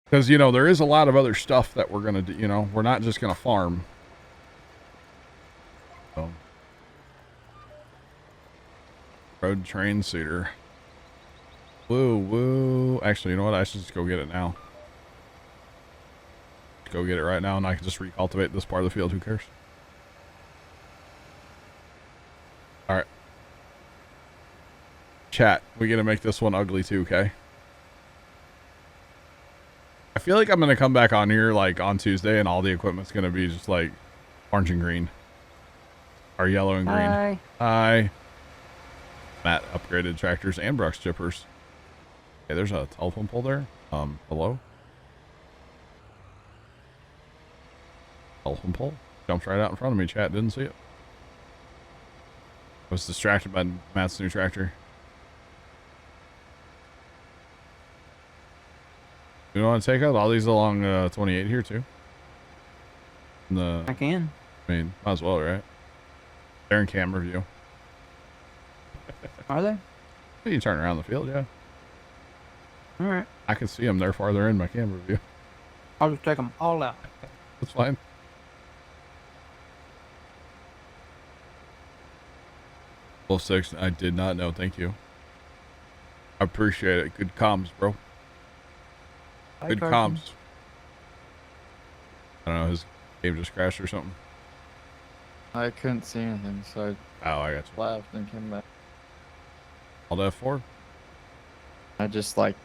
Because, you know, there is a lot of other stuff that we're going to do. You know, we're not just going to farm. So. Road train seeder. Woo, woo. Actually, you know what? I should just go get it now. Go get it right now, and I can just recultivate this part of the field. Who cares? All right. Chat, we got to make this one ugly too, okay? I feel like I'm going to come back on here like on Tuesday and all the equipment's going to be just like orange and green. Or yellow and green. Hi. Hi. Matt upgraded tractors and brush chippers. Hey, there's a telephone pole there. Hello? Telephone pole? Jumped right out in front of me, chat. Didn't see it. I was distracted by Matt's new tractor. You want to take out all these along 28 here too? I can. I mean, might as well, right? They're in camera view. Are they? You turn around the field, yeah. All right. I can see them. They're farther in my camera view. I'll just take them all out. That's fine. Wolf 6, I did not know. Thank you. I appreciate it. Good comms, bro. Good comms. I don't know, his game just crashed or something. I couldn't see anything, so I got you. left and came back. Alt F4? I just like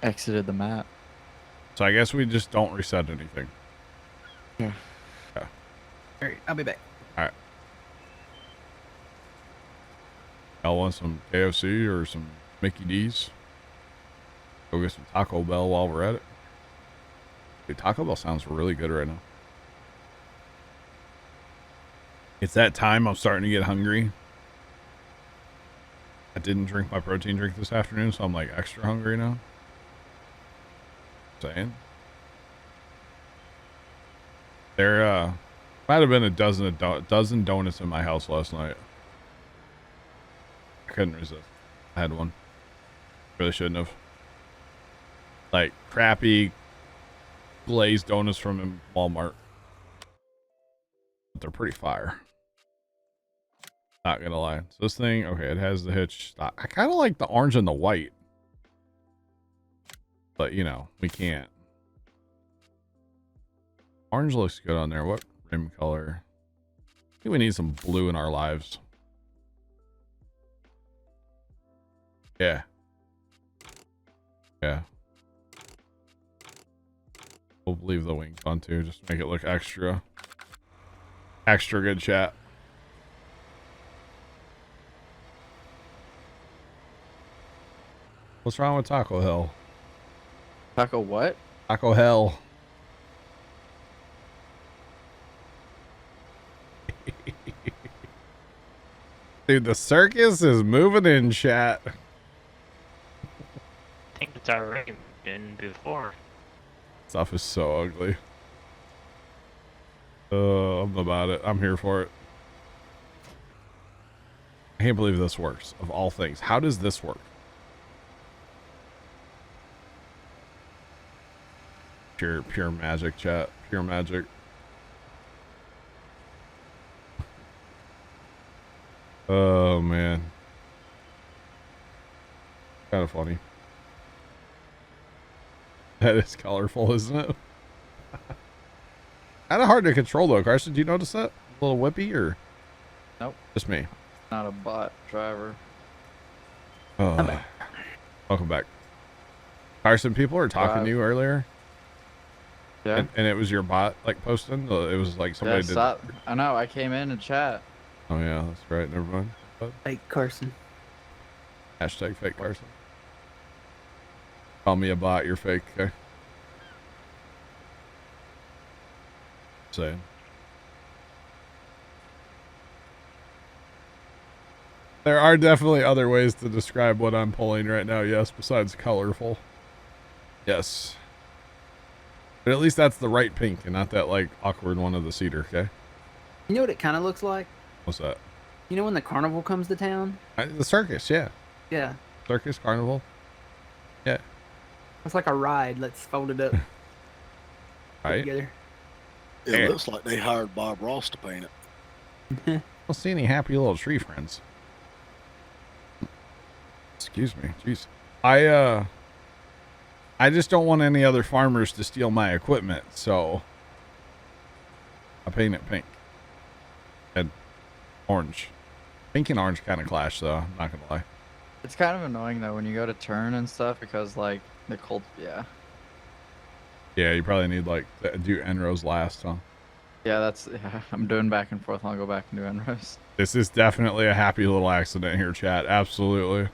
exited the map. So I guess we just don't reset anything. Yeah. Yeah. All right, I'll be back. All right. Y'all want some KFC or some Mickey D's? Go get some Taco Bell while we're at it. Dude, Taco Bell sounds really good right now. It's that time. I'm starting to get hungry. I didn't drink my protein drink this afternoon, so I'm like extra hungry now. Saying. There might have been a dozen donuts in my house last night. I couldn't resist. I had one. Really shouldn't have. Like crappy glazed donuts from Walmart. But they're pretty fire. Not gonna lie. So this thing, okay, it has the hitch. I kind of like the orange and the white. But, you know, we can't. Orange looks good on there. What rim color? I think we need some blue in our lives. Yeah. Yeah. We'll leave the wings on too, just to make it look extra good, chat. What's wrong with Taco Hell? Taco what? Taco Hell. Dude, the circus is moving in, chat. I think it's already been before. Stuff is so ugly. I'm about it. I'm here for it. I can't believe this works. Of all things, how does this work? Pure magic, chat. Pure magic. Oh man, kind of funny. That is colorful, isn't it? Kind of hard to control though. Carson, do you notice that? A little whippy or? Nope. Just me. Not a bot driver. I'm back. Welcome back. Carson, people were talking to you earlier. Yeah. And it was your bot like posting? It was like somebody did. I know. I came in and chat. Oh yeah, that's right. Never mind. Fake Carson. Hashtag fake Carson. Call me a bot. You're fake. Okay. Saying. There are definitely other ways to describe what I'm pulling right now. Yes, besides colorful. Yes. But at least that's the right pink and not that like awkward one of the cedar. Okay. You know what it kind of looks like? What's that? You know when the carnival comes to town? The circus, yeah. Yeah. Circus, carnival. Yeah. It's like a ride. Let's fold it up. put Right? together. It Hey. looks like they hired Bob Ross to paint it. Don't see any happy little tree friends. Excuse me. Jeez. I just don't want any other farmers to steal my equipment, so I paint it pink and orange. Pink and orange kind of clash, though. I'm not gonna lie. It's kind of annoying though when you go to turn and stuff because like the cold. Yeah. Yeah, you probably need like to do end rows last, huh? Yeah, that's. Yeah, I'm doing back and forth. I'll go back and do end rows. This is definitely a happy little accident here, chat. Absolutely.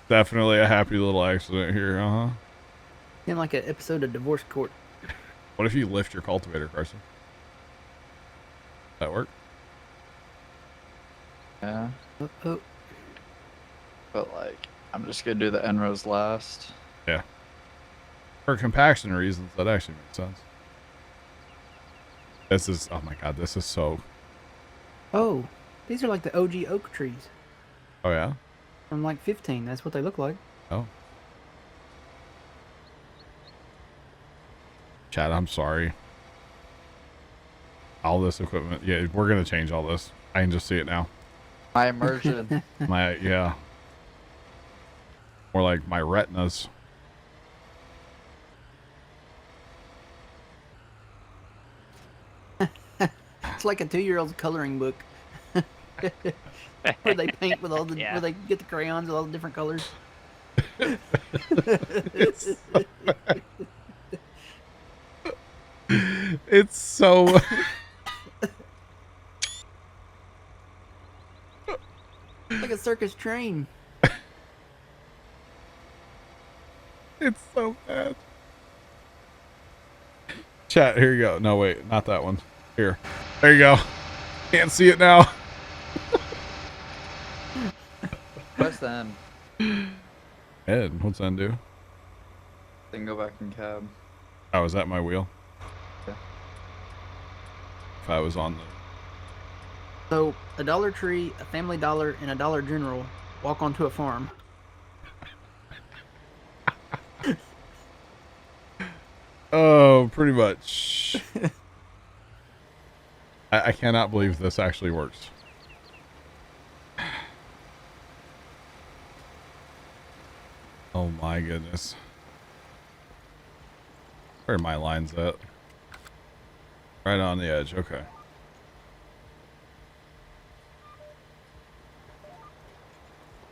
Definitely a happy little accident here, uh-huh. Seemed like an episode of Divorce Court. What if you lift your cultivator, Carson? That work? Yeah, Oh, oh. but like I'm just gonna do the end rows last. Yeah. For compaction reasons, that actually makes sense. This is, oh my god, this is so, Oh, these are like the OG oak trees oh yeah? from like 15. That's what they look like. Oh. Chad, I'm sorry. All this equipment, yeah, we're gonna change all this. I can just see it now. My immersion. Yeah. More like my retinas. It's like a 2-year-old's coloring book. Where they paint with all the, Yeah. where they get the crayons with all the different colors. It's so Like a circus train. it's so bad. Chat, here you go. No, wait, not that one. Here. There you go. Can't see it now. Press the end. Ed, what's that do? Then go back in cab. Oh, is that my wheel? Yeah. If I was on the... So, a Dollar Tree, a Family Dollar, and a Dollar General walk onto a farm. Oh, pretty much. I cannot believe this actually works. Oh my goodness. Where are my lines at? Right on the edge, okay.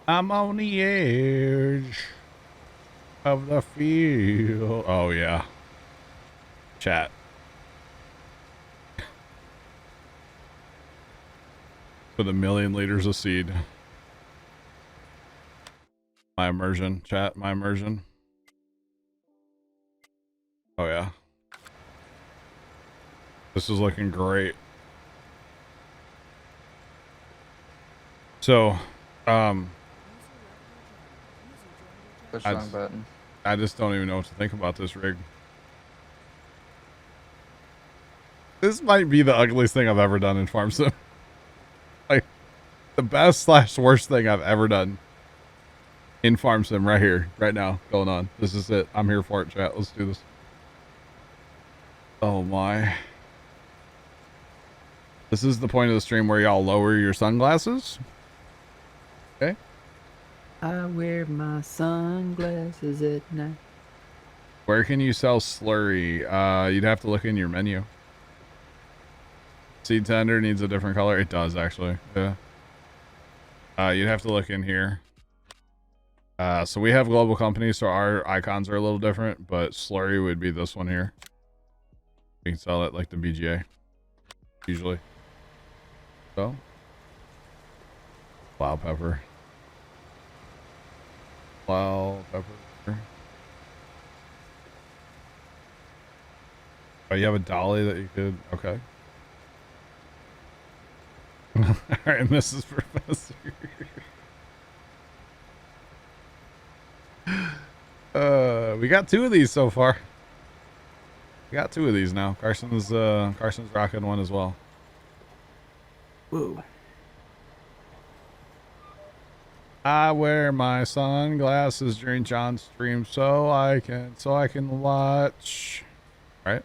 I'm on the edge of the field. Oh yeah. Chat. With 1,000,000 liters of seed. My immersion, chat, my immersion. Oh yeah. This is looking great. So, Push I the wrong just- button. I just don't even know what to think about this rig. This might be the ugliest thing I've ever done in Farm Sim. Like, the best / worst thing I've ever done in Farm Sim right here, right now, going on. This is it. I'm here for it, chat. Let's do this. Oh my. This is the point of the stream where y'all lower your sunglasses. Okay. I wear my sunglasses at night. Where can you sell slurry? You'd have to look in your menu. Seed tender needs a different color. It does actually. Yeah. You'd have to look in here. So we have global companies, so our icons are a little different, but slurry would be this one here. We can sell it like the BGA, usually. So, plow pepper. Plow pepper. Oh, you have a dolly that you could, okay. Alright, Mrs. Professor. We got 2 of these so far. We got 2 of these now. Carson's rocking one as well. Whoa. I wear my sunglasses during John's stream so I can watch. Right?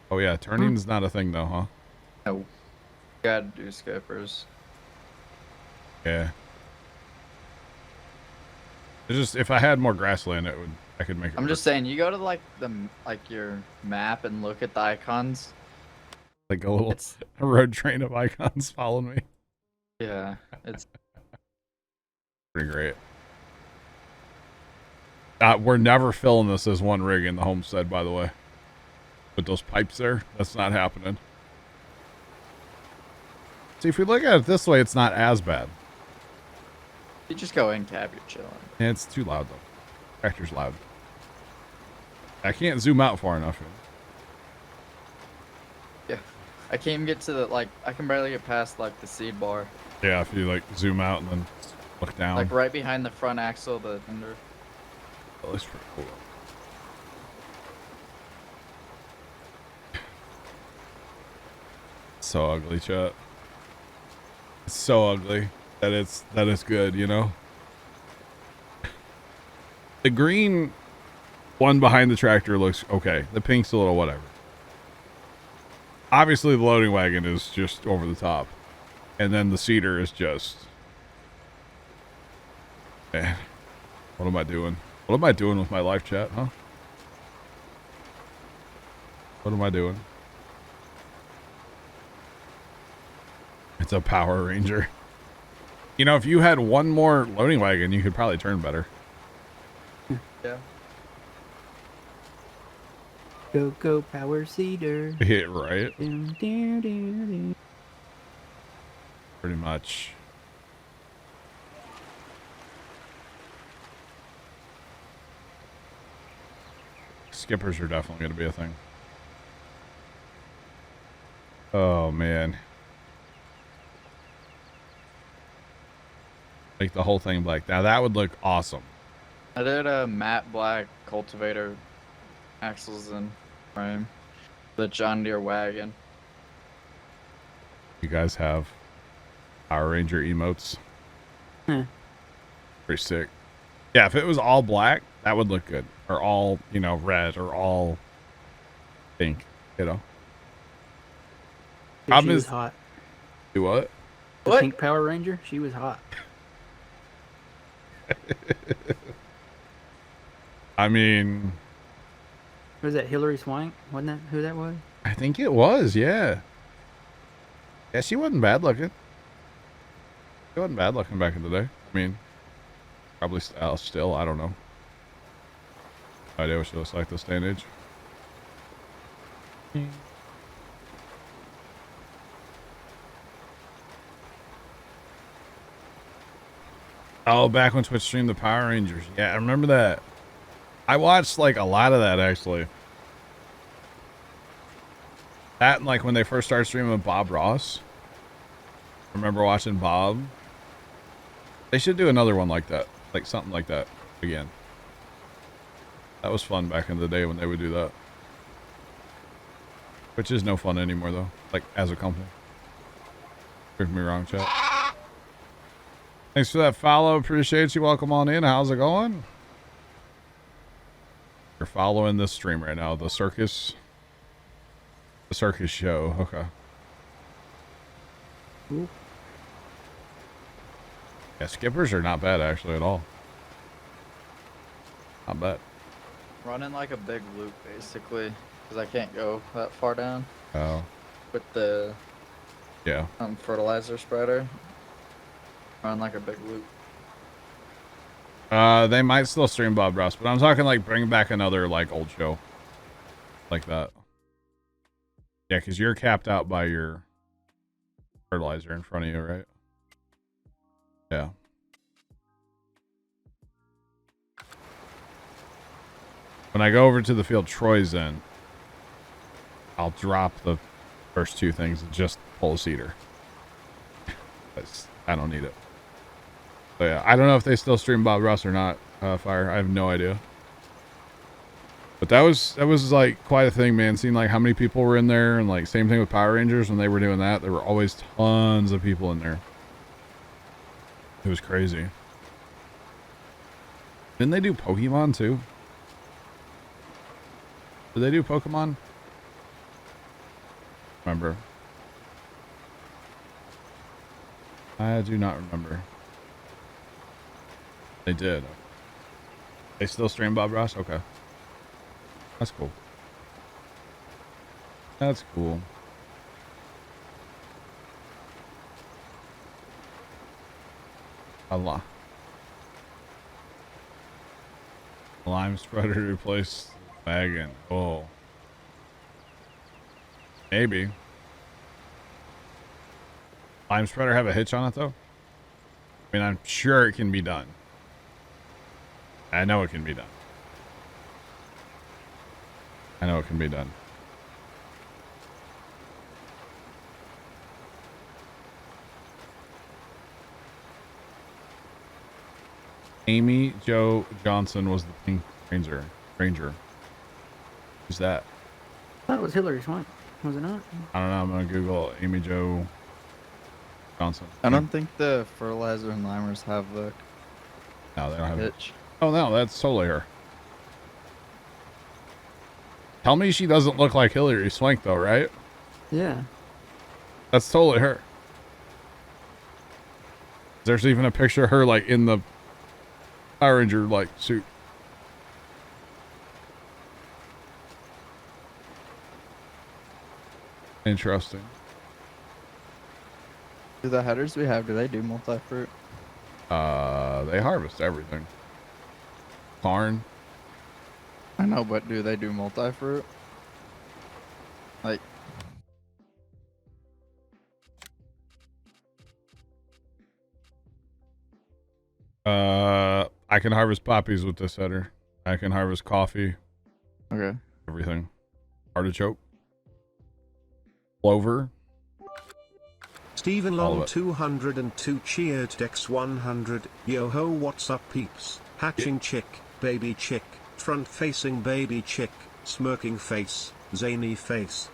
Oh yeah, turning's not a thing though, huh? No. Gotta do skippers. Yeah. It's just if I had more grassland, I could make it. I'm work. just saying, you go to like your map and look at the icons. Like a little It's road train of icons following me. yeah, it's Pretty great. We're never filling this as one rig in the homestead, by the way. With those pipes there, that's not happening. See, if we look at it this way, it's not as bad. you just go in cab, you're chilling. And it's too loud, though. Tractor's loud. I can't zoom out far enough. Yeah, I can't even get to the I can barely get past like the seed bar, Yeah, if you like zoom out and then look down. like right behind the front axle, the under. Oh, that's pretty cool. So ugly, chat. It's so ugly that it's good, you know? The green one behind the tractor looks okay. The pink's a little whatever. Obviously the loading wagon is just over the top. And then the cedar is just... Man, what am I doing? What am I doing with my live chat, huh? What am I doing? It's a Power Ranger. You know, if you had one more loading wagon, you could probably turn better. Yeah. Go power cedar. Yeah, right? Dum, dum, dum, dum. Pretty much. Skippers are definitely going to be a thing. Oh, man. Make the whole thing black. Now, that would look awesome. I did a matte black cultivator axles and frame, the John Deere wagon. You guys have Power Ranger emotes. Pretty sick. Yeah, if it was all black, that would look good. Or all, you know, red or all pink, you know. She Problem was is- hot. Do what? The What? pink Power Ranger, she was hot. I mean, Was that Hillary Swank? Wasn't that who that was? I think it was, yeah. Yeah, she wasn't bad looking. She wasn't bad looking back in the day. I mean, probably still, I don't know. No idea what she looks like this day and age. Oh, back when Twitch streamed the Power Rangers. Yeah, I remember that. I watched like a lot of that actually. That and like when they first started streaming with Bob Ross. I remember watching Bob. They should do another one like that. Like something like that again. That was fun back in the day when they would do that. Which is no fun anymore though. Like as a company. Prove me wrong, chat. Thanks for that follow. Appreciate you. Welcome on in. How's it going? You're following this stream right now. The circus show. Okay. Cool. Yeah, skippers are not bad actually at all. Not bad. Running like a big loop basically, because I can't go that far down Oh, with the yeah. fertilizer spreader. Run like a big loop. They might still stream Bob Ross, but I'm talking like bring back another like old show. Like that. Yeah, because you're capped out by your fertilizer in front of you, right? Yeah. When I go over to the field Troy's in, I'll drop the first two things and just pull a cedar. I don't need it. So yeah, I don't know if they still stream Bob Ross or not. Fire, I have no idea. But that was like quite a thing, man. Seeing like how many people were in there, and like same thing with Power Rangers when they were doing that. There were always tons of people in there. It was crazy. Didn't they do Pokemon too? Did they do Pokemon? Remember? I do not remember. They did. They still stream Bob Ross? Okay. That's cool. That's cool. Allah. Lime spreader to replace wagon. Oh. Maybe. Lime spreader have a hitch on it though? I mean, I'm sure it can be done. I know it can be done. I know it can be done. Amy Jo Johnson was the Pink Ranger. Who's that? I thought it was Hillary's wife. Was it not? I don't know. I'm gonna Google Amy Jo Johnson. I don't think the fertilizer and limers have the No, they don't have it. hitch. Oh no, that's totally her. Tell me she doesn't look like Hillary Swank though, right? Yeah. That's totally her. There's even a picture of her like in the Power Ranger like suit. Interesting. Do the headers we have, do they do multi-fruit? They harvest everything. Corn. I know, but do they do multi-fruit? Like, I can harvest poppies with this header. I can harvest coffee. okay. Everything. Artichoke. Clover. Stephen All of Long it. 202 cheered Dex 100. Yo ho, what's up peeps? Hatching chick, baby chick, front facing baby chick, smirking face, zany face.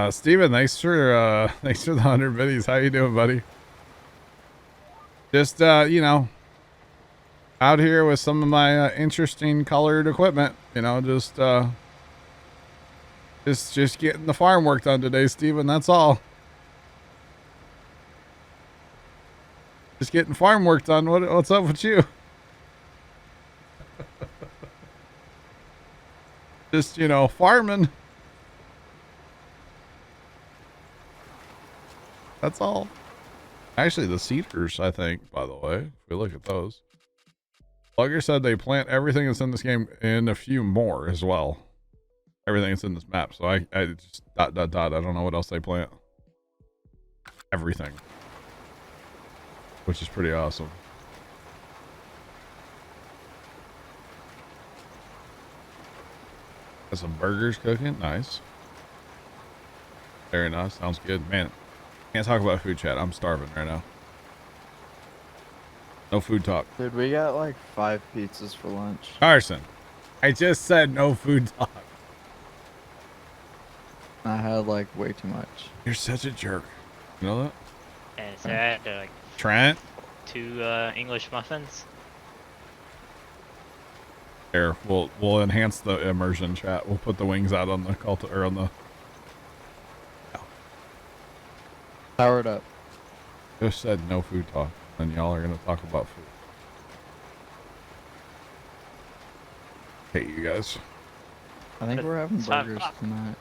Steven, thanks for the 100 biddies. How you doing, buddy? Just you know, out here with some of my interesting colored equipment, you know, just getting the farm work done today, Steven, that's all. Just getting farm work done. What's up with you? Just, you know, farming. That's all. Actually, the cedars, I think, by the way, if we look at those. Plugger said they plant everything that's in this game and a few more as well. Everything that's in this map. So I just ... I don't know what else they plant. Everything. Which is pretty awesome. Got some burgers cooking. Nice. Very nice. Sounds good. Man, can't talk about food chat. I'm starving right now. No food talk. Dude, we got like 5 pizzas for lunch. Carson, I just said no food talk. I had like way too much. You're such a jerk. You know that? And is that like Trent? 2 English muffins? Here, we'll enhance the immersion chat. We'll put the wings out on the or on the... Power it up. Just said no food talk. And y'all are going to talk about food. Hate you guys. I think we're having It's 5 burgers o'clock. tonight.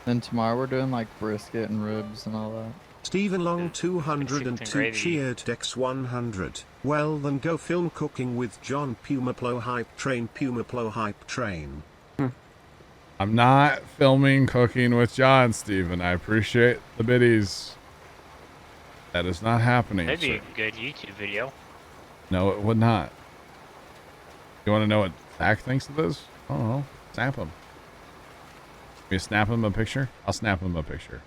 Then tomorrow we're doing like brisket and ribs and all that. Stephen Long Mexican 202 gravy. cheered Dex 100. Well then go film cooking with John Puma Plow Hype Train Puma Plow Hype Train. I'm not filming cooking with John, Steven. I appreciate the biddies. That is not happening. That'd be sir. a good YouTube video. No, it would not. You want to know what Zach thinks of this? I don't know. Snap him. You snap him a picture? I'll snap him a picture.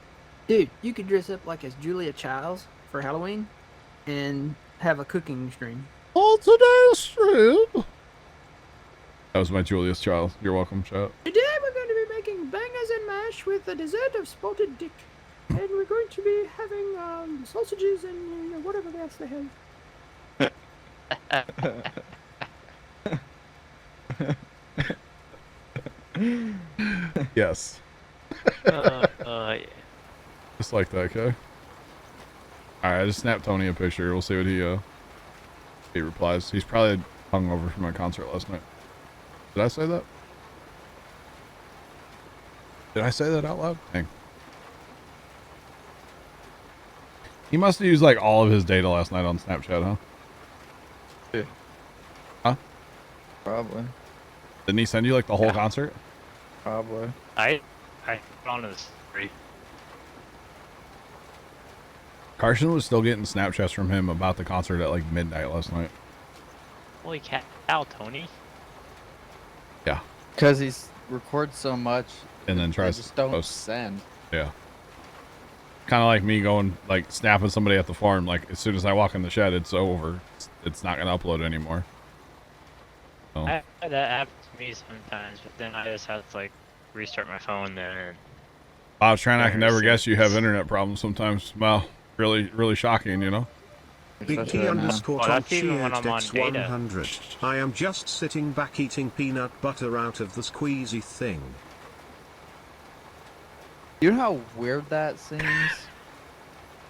Dude, you could dress up like as Julia Childs for Halloween and have a cooking stream. On today's stream. That was my Julius Child. You're welcome, chat. Today we're going to be making bangers and mash with a dessert of spotted dick. And we're going to be having sausages and whatever else they have. Yes. Yeah. Just like that, okay? Alright, I just snapped Tony a picture. We'll see what he replies. He's probably hungover from my concert last night. Did I say that? Did I say that out loud? Dang. He must have used like all of his data last night on Snapchat, huh? Yeah. Huh? Probably. Didn't he send you like the whole concert? Probably. I put on this story. Carson was still getting Snapchats from him about the concert at like midnight last night. Holy cow, Tony. Yeah. Because he records so much. And then they tries just to don't post. send. Yeah. Kind of like me going, like, snapping somebody at the farm. Like, as soon as I walk in the shed, it's over. It's not going to upload anymore. So. That happens to me sometimes, but then I just have to like restart my phone there. And I was trying. I can never Embarrassing. guess you have internet problems sometimes. Well, really, really shocking, you know? Big Especially T right now. underscore Oh, Tom that's even when I'm on Cheers data. 100. I am just sitting back eating peanut butter out of the squeezy thing. You know how weird that seems?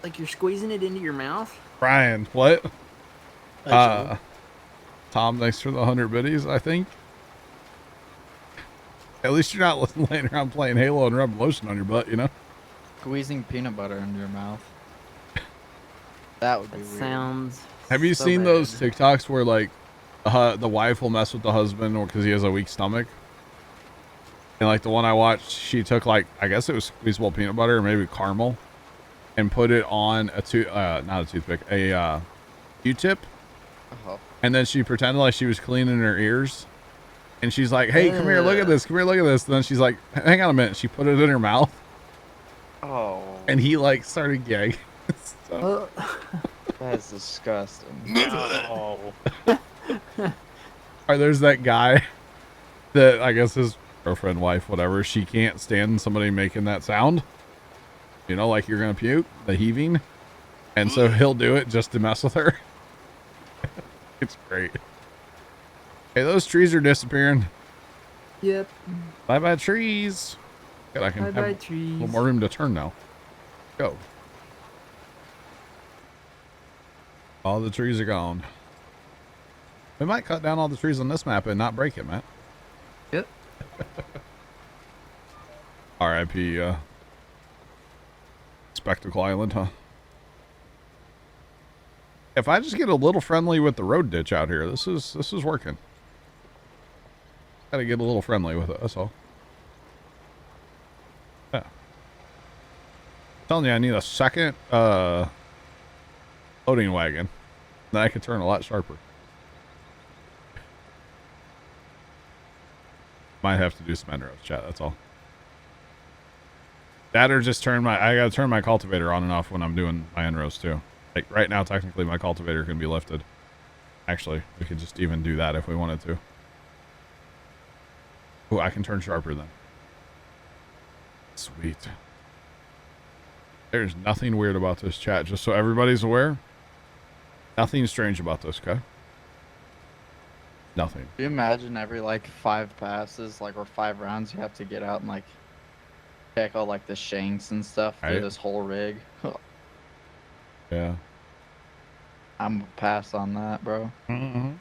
Like you're squeezing it into your mouth. Brian, what? Absolutely. Tom, thanks for the 100 biddies, I think. At least you're not laying around playing Halo and rubbing lotion on your butt, you know? Squeezing peanut butter into your mouth. That would be That weird. sounds. Have you so seen bad. those TikToks where, like, the wife will mess with the husband or because he has a weak stomach? And, like, the one I watched, she took, like, I guess it was squeezable peanut butter or maybe caramel and put it on not a toothpick, a Q-tip. Oh. And then she pretended like she was cleaning her ears. And she's like, hey, come here, look at this. Come here, look at this. And then she's like, hang on a minute. She put it in her mouth. Oh. And he, like, started gagging. So, That's disgusting. no. or there's that guy that I guess his girlfriend, wife, whatever, she can't stand somebody making that sound. You know, like you're going to puke, the heaving. And so he'll do it just to mess with her. It's great. Hey, those trees are disappearing. Yep. Bye-bye trees. Good, I can Bye have bye a trees. little more room to turn now. Go. All the trees are gone. We might cut down all the trees on this map and not break it, Matt. Yep. R.I.P. Spectacle Island, huh? If I just get a little friendly with the road ditch out here, this is working. Gotta get a little friendly with it, that's all. Yeah. Telling you, I need a second loading wagon. Then I could turn a lot sharper. Might have to do some end rows, chat, that's all. That or just I gotta turn my cultivator on and off when I'm doing my end rows too. Like right now, technically my cultivator can be lifted. Actually, we could just even do that if we wanted to. Oh, I can turn sharper then. Sweet. There's nothing weird about this chat, just so everybody's aware. Nothing strange about this, okay? Nothing. Can you imagine every like 5 passes, like or 5 rounds, you have to get out and like check all like the shanks and stuff through Right. this whole rig? Yeah. I'm a pass on that, bro. Mm-hmm.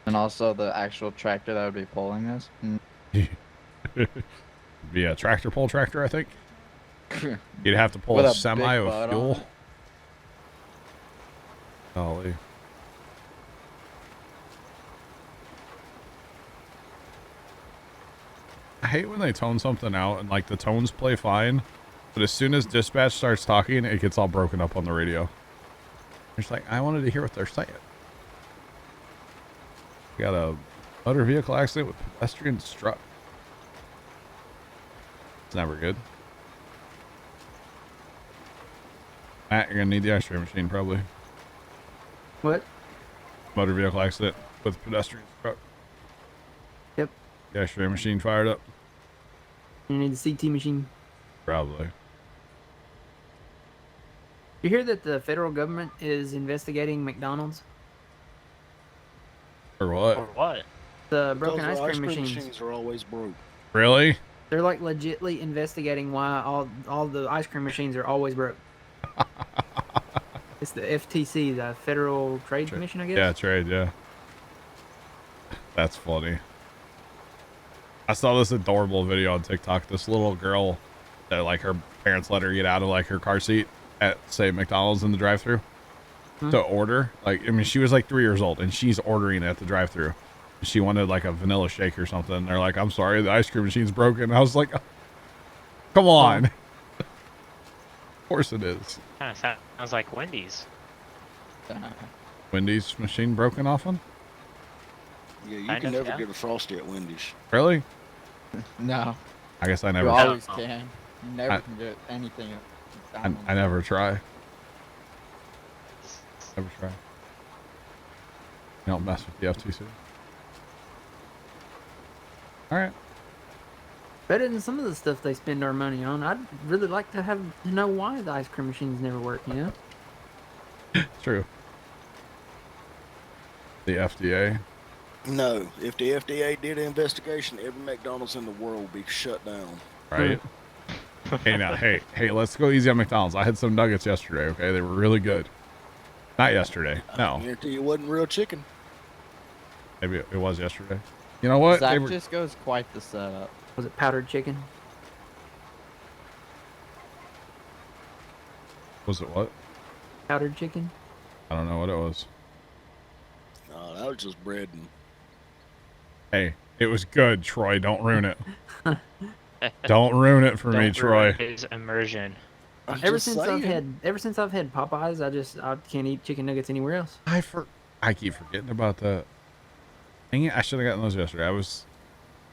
And also the actual tractor that would be pulling this. Be a tractor pull tractor, I think. You'd have to pull With a a semi big of butt on fuel. it. Golly. I hate when they tone something out and like the tones play fine, but as soon as dispatch starts talking, it gets all broken up on the radio. It's like, I wanted to hear what they're saying. We got a motor vehicle accident with pedestrian struck. It's never good. Matt, you're gonna need the X-ray machine probably. What? Motor vehicle accident with pedestrian struck. Yep. The X-ray machine fired up. You need the CT machine. Probably. You hear that the federal government is investigating McDonald's? Or what? Or what? The broken Because ice the cream machines. machines are always broke. Really? They're like legitly investigating why all the ice cream machines are always broke. It's the FTC, the Federal Trade Commission, I guess. Yeah, trade, yeah. That's funny. I saw this adorable video on TikTok. This little girl that like her parents let her get out of like her car seat at say McDonald's in the drive-thru to order. Like, I mean, she was like 3 years old and she's ordering at the drive-thru. She wanted like a vanilla shake or something. And they're like, "I'm sorry, the ice cream machine's broken." I was like, "Come on." Of course it is. Kind of sounds like Wendy's. Wendy's machine broken often? Yeah, you Kind can of, never yeah. get a Frosty at Wendy's. Really? No, I guess I you never. always can. You never I- can get anything. at I McDonald's. never try. Never try. You don't mess with the FTC. All right. Better than some of the stuff they spend our money on. I'd really like to know why the ice cream machines never work, you know? True. The FDA. No, if the FDA did an investigation, every McDonald's in the world would be shut down. Right. Hey, now, hey, let's go easy on McDonald's. I had some nuggets yesterday, okay? They were really good. Not yesterday. I No. guarantee it wasn't real chicken. Maybe it was yesterday. You know what? They Zach were, just goes quite the setup. Was it powdered chicken? was it what? Powdered chicken? I don't know what it was. No, that was just bread and Hey, it was good, Troy. Don't ruin it. Don't ruin it for me, Don't Troy. ruin his immersion. I'm Ever just since saying. I've had Popeyes, I can't eat chicken nuggets anywhere else. I keep forgetting about that. Dang it, I should have gotten those yesterday.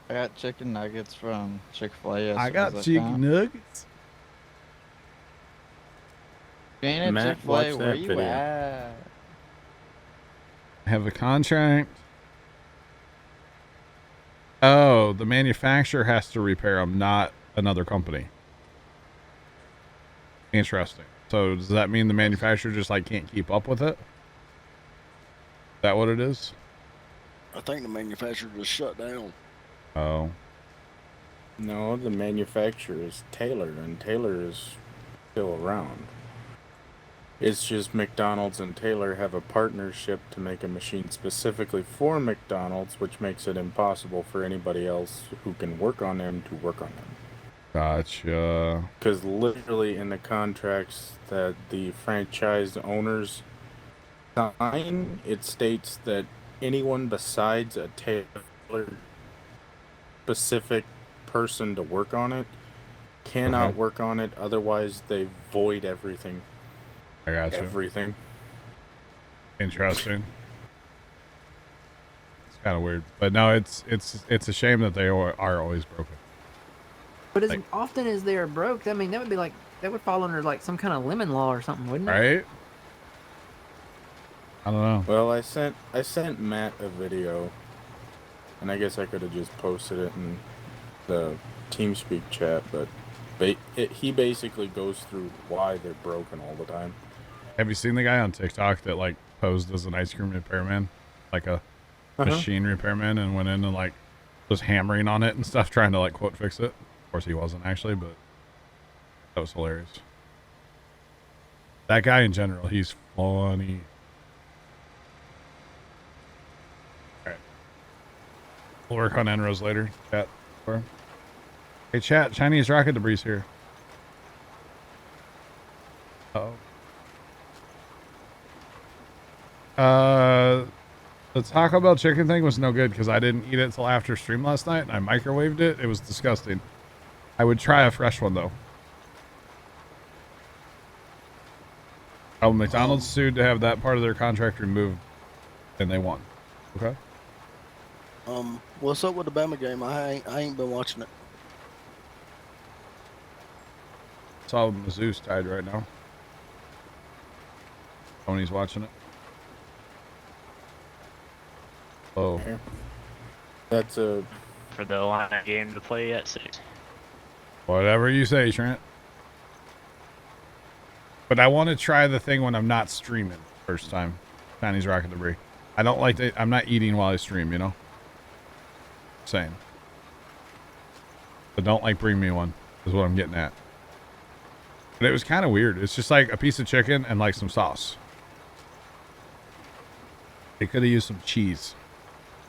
I got chicken nuggets from Chick-fil-A. I got chicken nuggets. Ain't at Matt, Chick-fil-A, watch where that you video. at? I have a contract. Oh, the manufacturer has to repair them, not another company. Interesting. So does that mean the manufacturer just like can't keep up with it? Is that what it is? I think the manufacturer just shut down. Oh. No, the manufacturer is Taylor, and Taylor is still around. It's just McDonald's and Taylor have a partnership to make a machine specifically for McDonald's, which makes it impossible for anybody else who can work on them to work on them. Gotcha. Because literally in the contracts that the franchise owners sign, it states that anyone besides a Taylor specific person to work on it cannot Okay. work on it, otherwise they void everything. I gotcha. Everything. Interesting. It's kind of weird, but no, it's a shame that they are always broken. But as Like- often as they are broke, I mean, that would fall under like some kind of lemon law or something, wouldn't it? Right? I don't know. Well, I sent Matt a video, and I guess I could have just posted it in the TeamSpeak chat, but he basically goes through why they're broken all the time. Have you seen the guy on TikTok that like posed as an ice cream repairman, like a machine repairman, and went in and like was hammering on it and stuff, trying to like quote fix it? Of course, he wasn't actually, but that was hilarious. That guy in general, he's funny. All right, we'll work on Enros later. Chat. Hey, chat. Chinese rocket debris here. Uh-oh. The Taco Bell chicken thing was no good because I didn't eat it till after stream last night and I microwaved it. It was disgusting. I would try a fresh one though. Oh, McDonald's sued to have that part of their contract removed and they won. Okay. What's up with the Bama game? I ain't been watching it. It's all Mizzou's tied right now. Tony's watching it. Oh. That's a For the line game to play at 6. Whatever you say, Trent. But I want to try the thing when I'm not streaming first time. Chinese rocket debris. I don't like to, I'm not eating while I stream, you know? Same. But don't like bring me one, is what I'm getting at. But it was kind of weird. It's just like a piece of chicken and like some sauce. It could have used some cheese.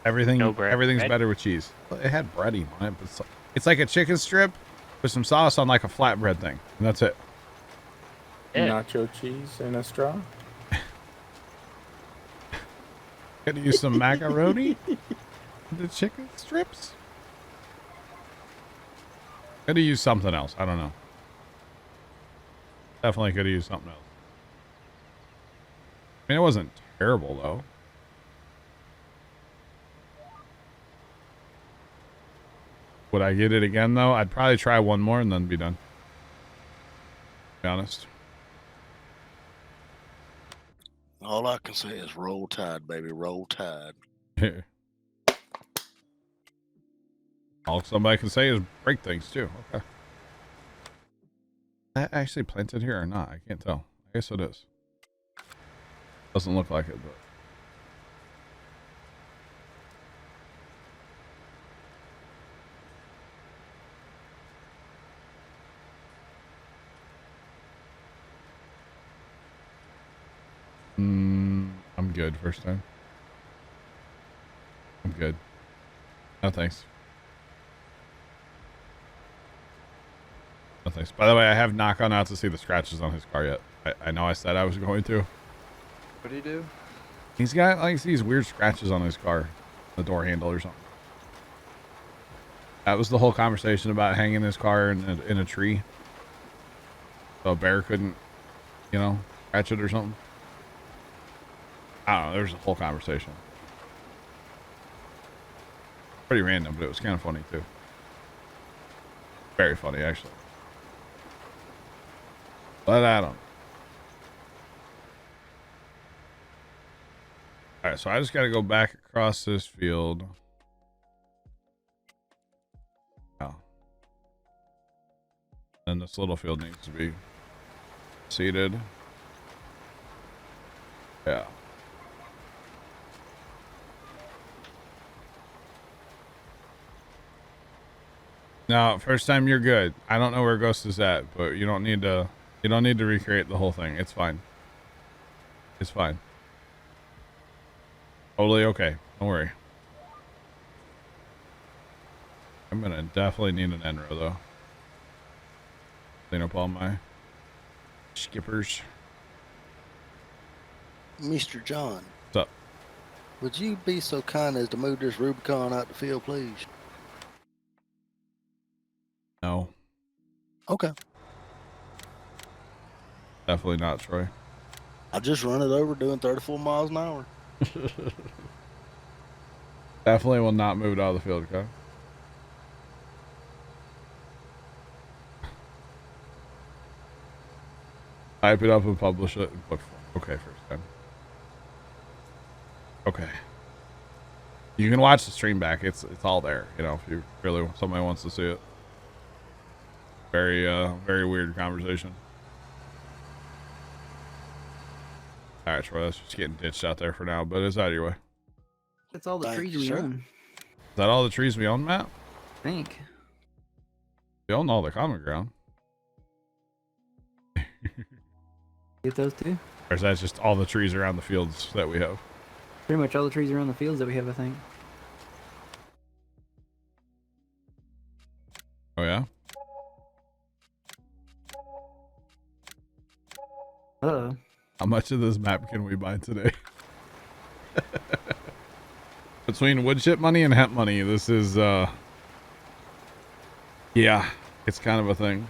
Everything, No bread. everything's Bread? better with cheese. Well, it had breading on it, but it's like a chicken strip with some sauce on like a flatbread thing, and that's it. Yeah. Nacho cheese in a straw. Could have used some macaroni. The chicken strips. Could have used something else. I don't know. Definitely could have used something else. I mean, it wasn't terrible though. Would I get it again though? I'd probably try one more and then be done. To be honest. All I can say is roll tide, baby, roll tide. All somebody can say is break things too. Okay. That actually planted here or not? I can't tell. I guess it is. Doesn't look like it, but. I'm good first time. I'm good. No thanks. No thanks. By the way, I have not gone out to see the scratches on his car yet. I know I said I was going to. What do you do? He's got like these weird scratches on his car. The door handle or something. That was the whole conversation about hanging his car in a tree. So a bear couldn't, you know, scratch it or something. I don't know. There's a whole conversation. Pretty random, but it was kind of funny too. Very funny, actually. But I don't. Alright, so I just got to go back across this field. Oh. And this little field needs to be seeded. Yeah. No, first time you're good. I don't know where Ghost is at, but you don't need to recreate the whole thing. It's fine. It's fine. Totally okay. Don't worry. I'm gonna definitely need an end row though. Clean up all my skippers. Mr. John, What's up? would you be so kind as to move this Rubicon out the field, please? No, Okay. definitely not, Troy. I just run it over doing 34 miles an hour. Definitely will not move it out of the field, okay? Type it up and publish it in book form. Okay, first time. Okay. You can watch the stream back. It's all there, you know, if you really somebody wants to see it. Very very weird conversation. All right, Troy, that's just getting ditched out there for now, but it's out of your way. That's all the Thank trees you, we sir. own, Is that all the trees we own, Matt? I think. We own all the common ground. Get those too. Or is that just all the trees around the fields that we have? Pretty much all the trees around the fields that we have, I think. Oh, yeah? How much of this map can we buy today? Between wood chip money and hemp money, this is, yeah, it's kind of a thing.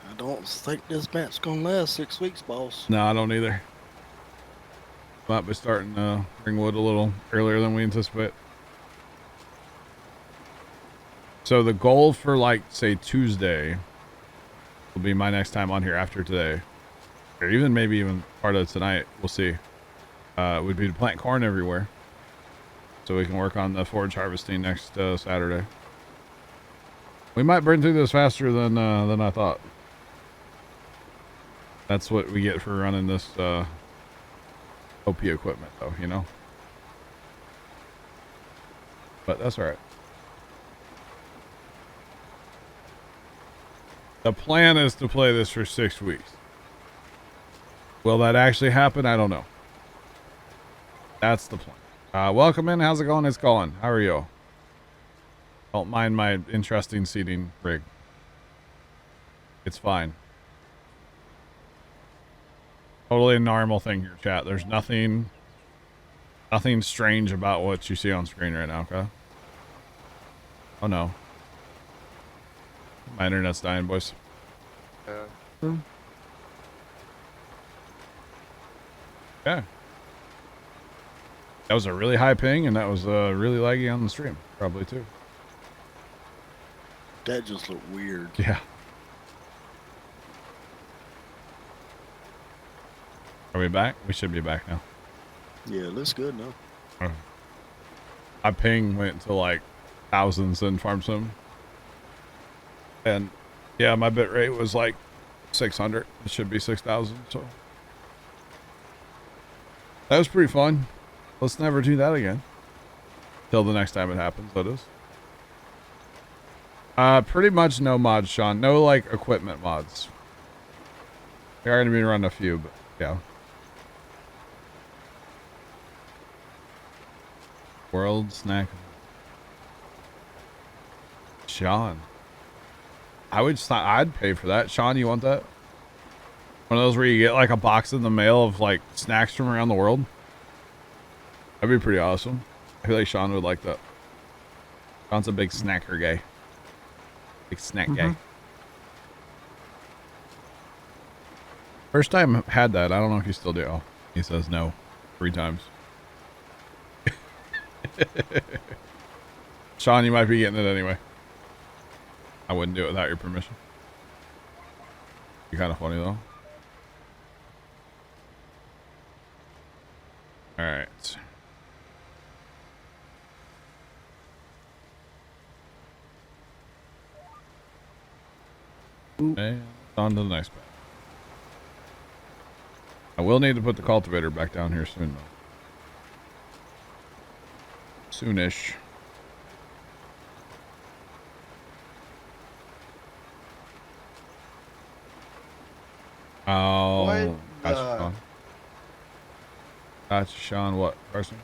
I don't think this map's gonna last 6 weeks, boss. No, I don't either. Might be starting to bring wood a little earlier than we anticipate. So the goal for, like, say Tuesday will be my next time on here after today. Or even maybe even part of tonight. We'll see. Would be to plant corn everywhere. So we can work on the forage harvesting next Saturday. We might burn through this faster than I thought. That's what we get for running this OP equipment, though, you know? But that's alright. The plan is to play this for 6 weeks. Will that actually happen? I don't know. That's the plan. Welcome in. How's it going? It's going. How are you? Don't mind my interesting seating rig. It's fine. Totally a normal thing here, chat. There's nothing strange about what you see on screen right now, okay? Oh no. My internet's dying, boys. Okay. That was a really high ping, and that was really laggy on the stream, probably too. That just looked weird. Yeah. Are we back? We should be back now. Yeah, it looks good now. My ping went to like thousands in Farm Sim. And yeah, my bit rate was like 600. It should be 6,000, so. That was pretty fun. Let's never do that again. Till the next time it happens, that is. Pretty much no mods, Sean. No, like, equipment mods. We are going to be running a few, but yeah. World snack. Sean. I'd pay for that. Sean, you want that? One of those where you get like a box in the mail of like snacks from around the world. That'd be pretty awesome. I feel like Sean would like that. Sean's a big snacker guy. Big snack guy. First time had that. I don't know if you still do. Oh, he says no 3 times. Sean, you might be getting it anyway. I wouldn't do it without your permission. You're kind of funny though. All right. And on to the next path. I will need to put the cultivator back down here soon though. Soonish. Oh, What gotcha, the- Sean. Gotcha, Sean. What, Carson?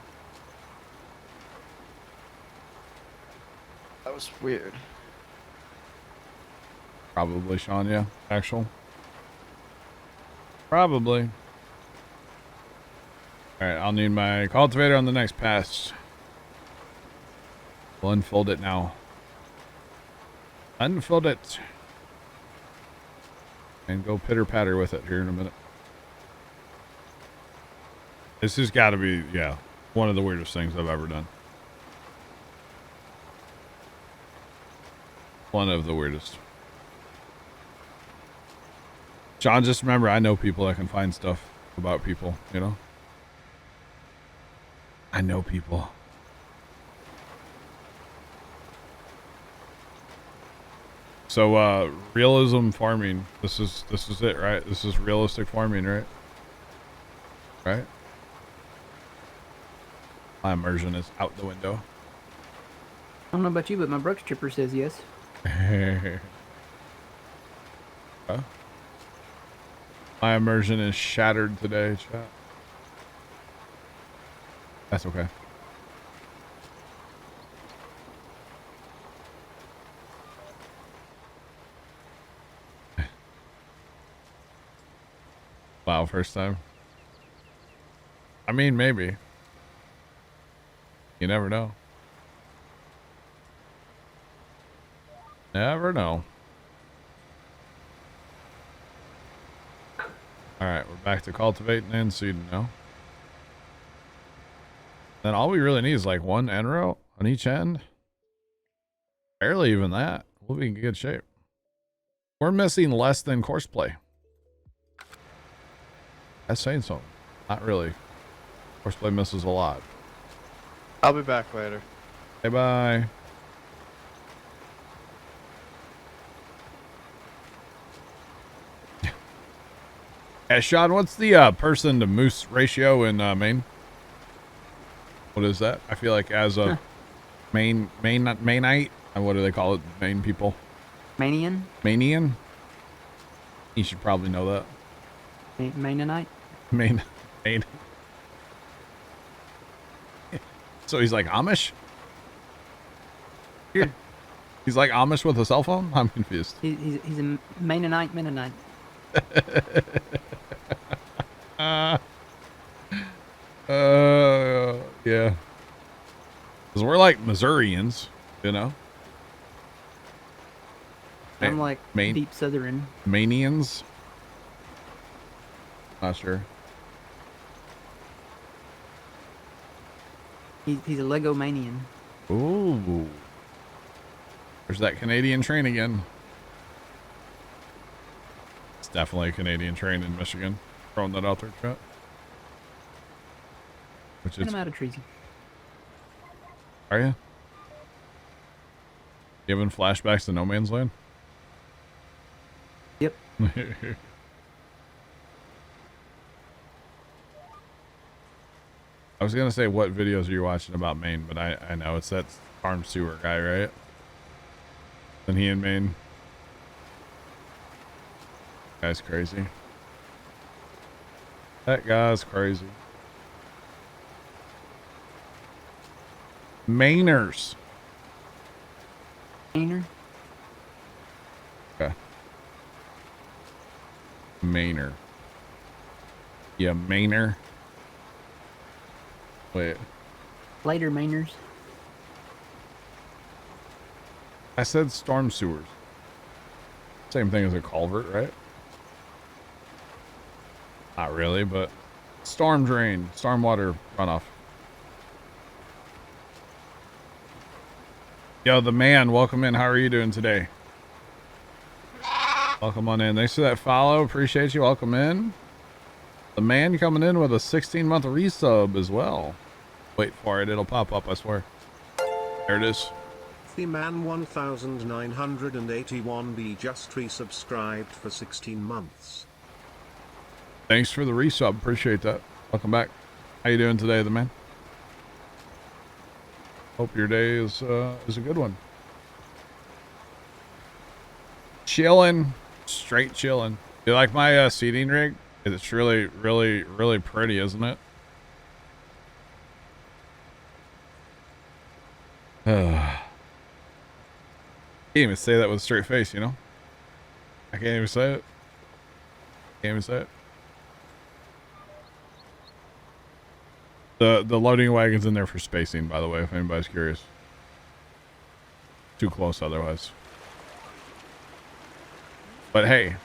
That was weird. Probably, Sean. Yeah, actual. Probably. All right, I'll need my cultivator on the next pass. We'll unfold it now. Unfold it. And go pitter-patter with it here in a minute. This has got to be, yeah, one of the weirdest things I've ever done. One of the weirdest. John, just remember, I know people that can find stuff about people, you know? I know people. So, realism farming. This is it, right? This is realistic farming, right? Right? My immersion is out the window. I don't know about you, but my Brooks chipper says yes. Huh? My immersion is shattered today, chat. That's okay. Wow, first time. I mean, maybe. You never know. Never know. Alright, we're back to cultivating and seeding now. Then all we really need is like one end row on each end. Barely even that. We'll be in good shape. We're missing less than courseplay. That's saying something. Not really. Courseplay misses a lot. I'll be back later. Bye bye. Yeah, Sean, what's the person to moose ratio in Maine? What is that? I feel like as a Mainite, what do they call it? Maine people? Manian? Manian? You should probably know that. Mainanite? Maine. So he's like Amish? Here. He's like Amish with a cell phone? I'm confused. He's a Mennonite. Yeah. Because we're like Missourians, you know? I'm like Maine- deep southern. Manians? Not sure. He's a Lego manian. Ooh. There's that Canadian train again. It's definitely a Canadian train in Michigan. Throwing that out there, chat. Which And is... I'm out of trees. Are you? You having flashbacks to No Man's Land? Yep. I was gonna say what videos are you watching about Maine, but I know it's that farm sewer guy, right? And he in Maine. Guy's crazy. That guy's crazy. Mainers. Mainer? Okay. Mainer. Yeah, Mainer. Wait. Later Mainers. I said storm sewers. Same thing as a culvert, right? Not really, but storm drain, stormwater runoff. Yo, the man, welcome in. How are you doing today? Welcome on in. Thanks for that follow. Appreciate you. Welcome in. The man coming in with a 16-month resub as well. Wait for it. It'll pop up, I swear. There it is. The man 1981B just resubscribed for 16 months. Thanks for the resub. Appreciate that. Welcome back. How you doing today, the man? Hope your day is a good one. Chilling. Straight chilling. You like my seeding rig? It's really, really, really pretty, isn't it? Can't even say that with a straight face, you know? I can't even say it. Can't even say it. The loading wagon's in there for spacing, by the way, if anybody's curious. Too close otherwise. But hey,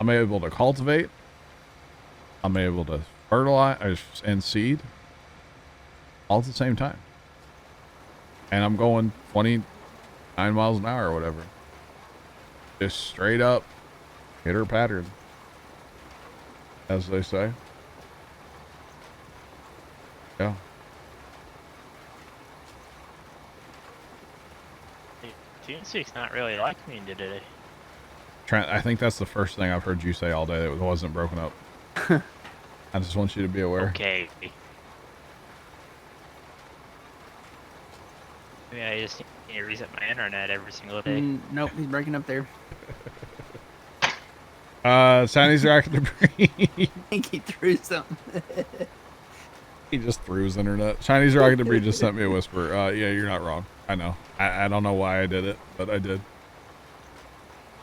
I'm able to cultivate. I'm able to fertilize and seed all at the same time. And I'm going 29 miles an hour or whatever. Just straight up hitter pattern, as they say. Yeah. TeamSpeak's not really like me today. Trent, I think that's the first thing I've heard you say all day that wasn't broken up. I just want you to be aware. Okay. Maybe I just need to reset my internet every single day. Nope, he's breaking up there. Chinese rocket debris. I think he threw something. He just threw his internet. Chinese rocket debris just sent me a whisper. Yeah, you're not wrong. I know. I don't know why I did it, but I did.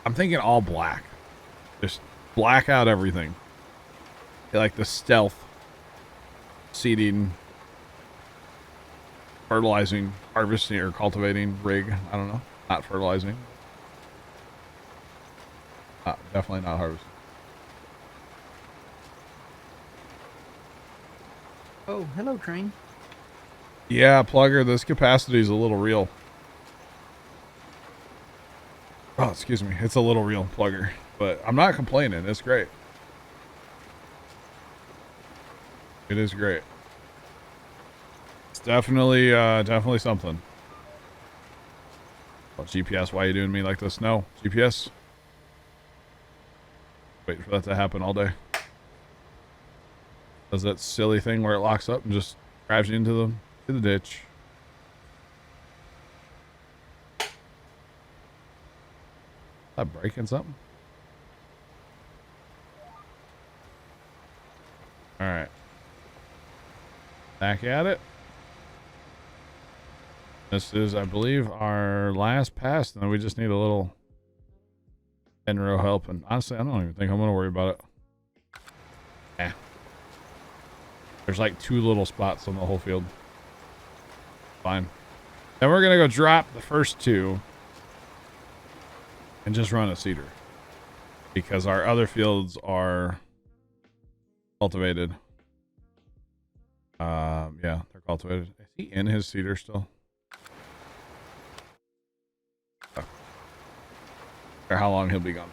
I'm thinking all black. Just black out everything. Like the stealth seeding, fertilizing, harvesting, or cultivating rig. I don't know. Not fertilizing. Definitely not harvesting. Oh, hello, train. Yeah, Plugger, this capacity is a little real. Oh, excuse me. It's a little real, Plugger. But I'm not complaining. It's great. It is great. It's definitely, definitely something. Well, GPS, why are you doing me like this? No, GPS. Wait for that to happen all day. Does that silly thing where it locks up and just drives you into the ditch. Is that breaking something? All right. Back at it. This is, I believe, our last pass, and then we just need a little 10-row help. And honestly, I don't even think I'm going to worry about it. Eh. There's like 2 little spots on the whole field. Fine. Then we're going to go drop the first 2 and just run a seeder. Because our other fields are cultivated. Yeah, they're cultivated. Is he in his seeder still? Oh. Or how long he'll be gone.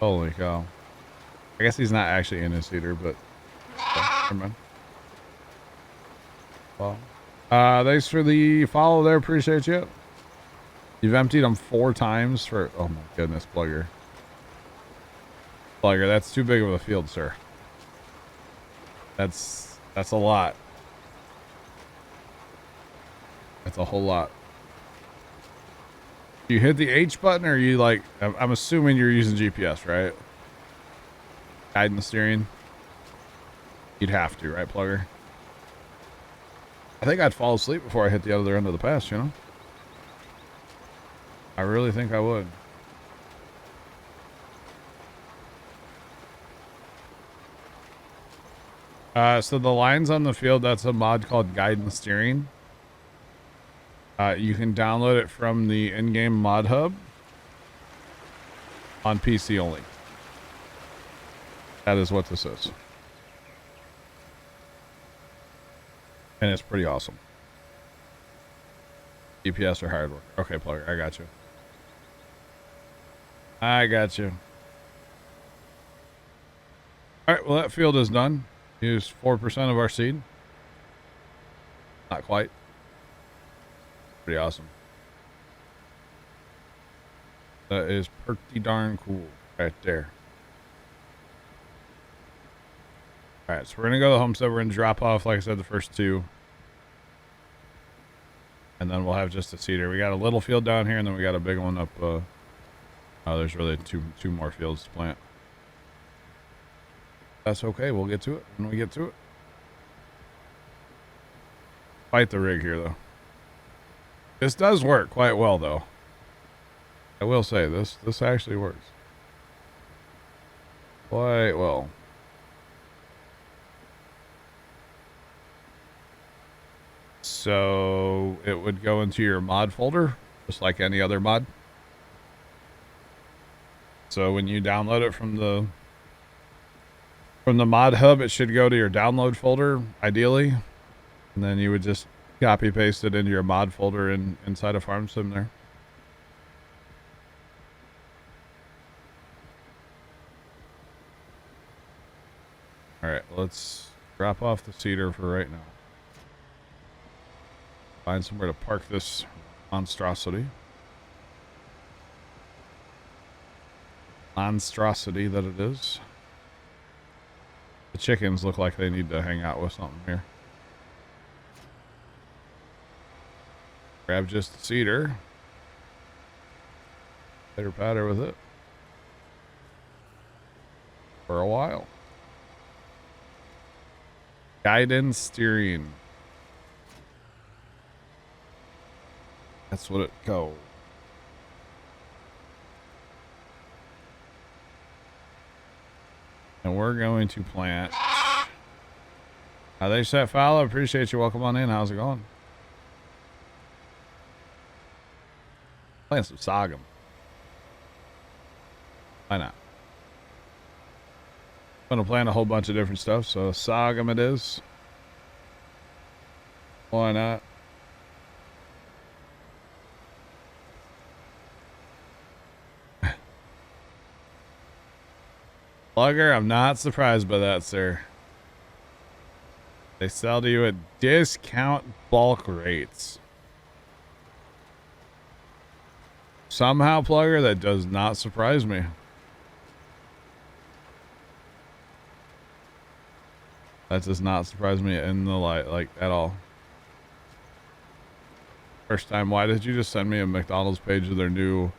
Holy cow. I guess he's not actually in his seeder, but never mind. Well, thanks for the follow there. Appreciate you. You've emptied them 4 times for... Oh my goodness, Plugger. Plugger, that's too big of a field, sir. That's a lot. That's a whole lot. You hit the H button, or you like... I'm assuming you're using GPS, right? Guiding the steering. You'd have to, right, Plugger? I think I'd fall asleep before I hit the other end of the pass, you know? I really think I would. So the lines on the field, that's a mod called Guidance Steering. You can download it from the in-game mod hub on PC only. That is what this is. And it's pretty awesome. GPS or hardware. Okay, Plugger, I got you. I got you. All right, well, that field is done. Used 4% of our seed. Not quite. Pretty awesome. That is pretty darn cool right there. All right, so we're going to go to the homestead. We're going to drop off, like I said, the first 2. And then we'll have just a seeder. We got a little field down here, and then we got a big one up. Oh, there's really two more fields to plant. That's okay. We'll get to it when we get to it. Fight the rig here, though. This does work quite well, though. I will say this actually works quite well. So it would go into your mod folder, just like any other mod. So when you download it from the mod hub, it should go to your download folder, ideally. And then you would just copy paste it into your mod folder inside of Farm Sim there. All right, let's drop off the seeder for right now. Find somewhere to park this monstrosity. Monstrosity that it is. The chickens look like they need to hang out with something here. Grab just the cedar. Pitter patter with it. For a while. Guidance steering. That's what it goes. And we're going to plant. They set follow. Appreciate you. Welcome on in. How's it going? Plant some sorghum. Why not? I'm going to plant a whole bunch of different stuff. So sorghum it is. Why not? Plugger, I'm not surprised by that, sir. They sell to you at discount bulk rates. Somehow, Plugger, that does not surprise me. That does not surprise me in the light, like, at all. First time, why did you just send me a McDonald's page of their new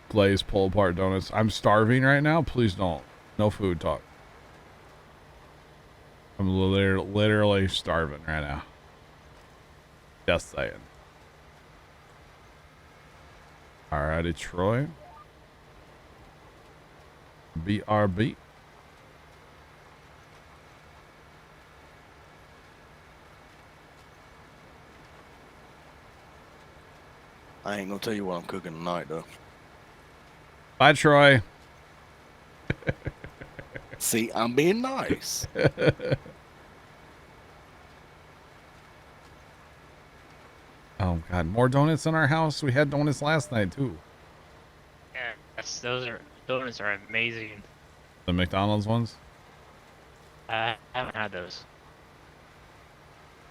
glazed pull-apart donuts? I'm starving right now. Please don't. No food talk. I'm literally starving right now. Just saying. Alrighty, Troy. BRB. I ain't gonna tell you what I'm cooking tonight, though. Bye, Troy. See, I'm being nice. Oh God, more donuts in our house. We had donuts last night too. Yeah, donuts are amazing. The McDonald's ones. I haven't had those.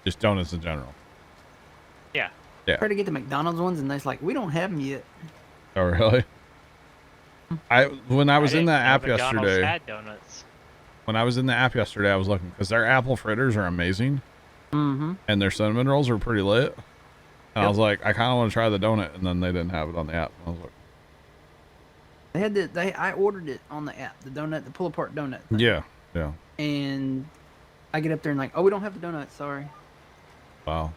Just donuts in general. Yeah. Yeah. Try to get the McDonald's ones, and they're like, we don't have them yet. Oh really? When I was in the didn't know app McDonald's yesterday. had donuts. When I was in the app yesterday, I was looking because their apple fritters are amazing, Mm-hmm. and their cinnamon rolls are pretty lit. And I Yep. was like, I kind of want to try the donut, and then they didn't have it on the app. I was like, They had I ordered it on the app, the pull apart donut thing. yeah, yeah, And I get up there and like, oh, we don't have the donuts. Sorry. wow.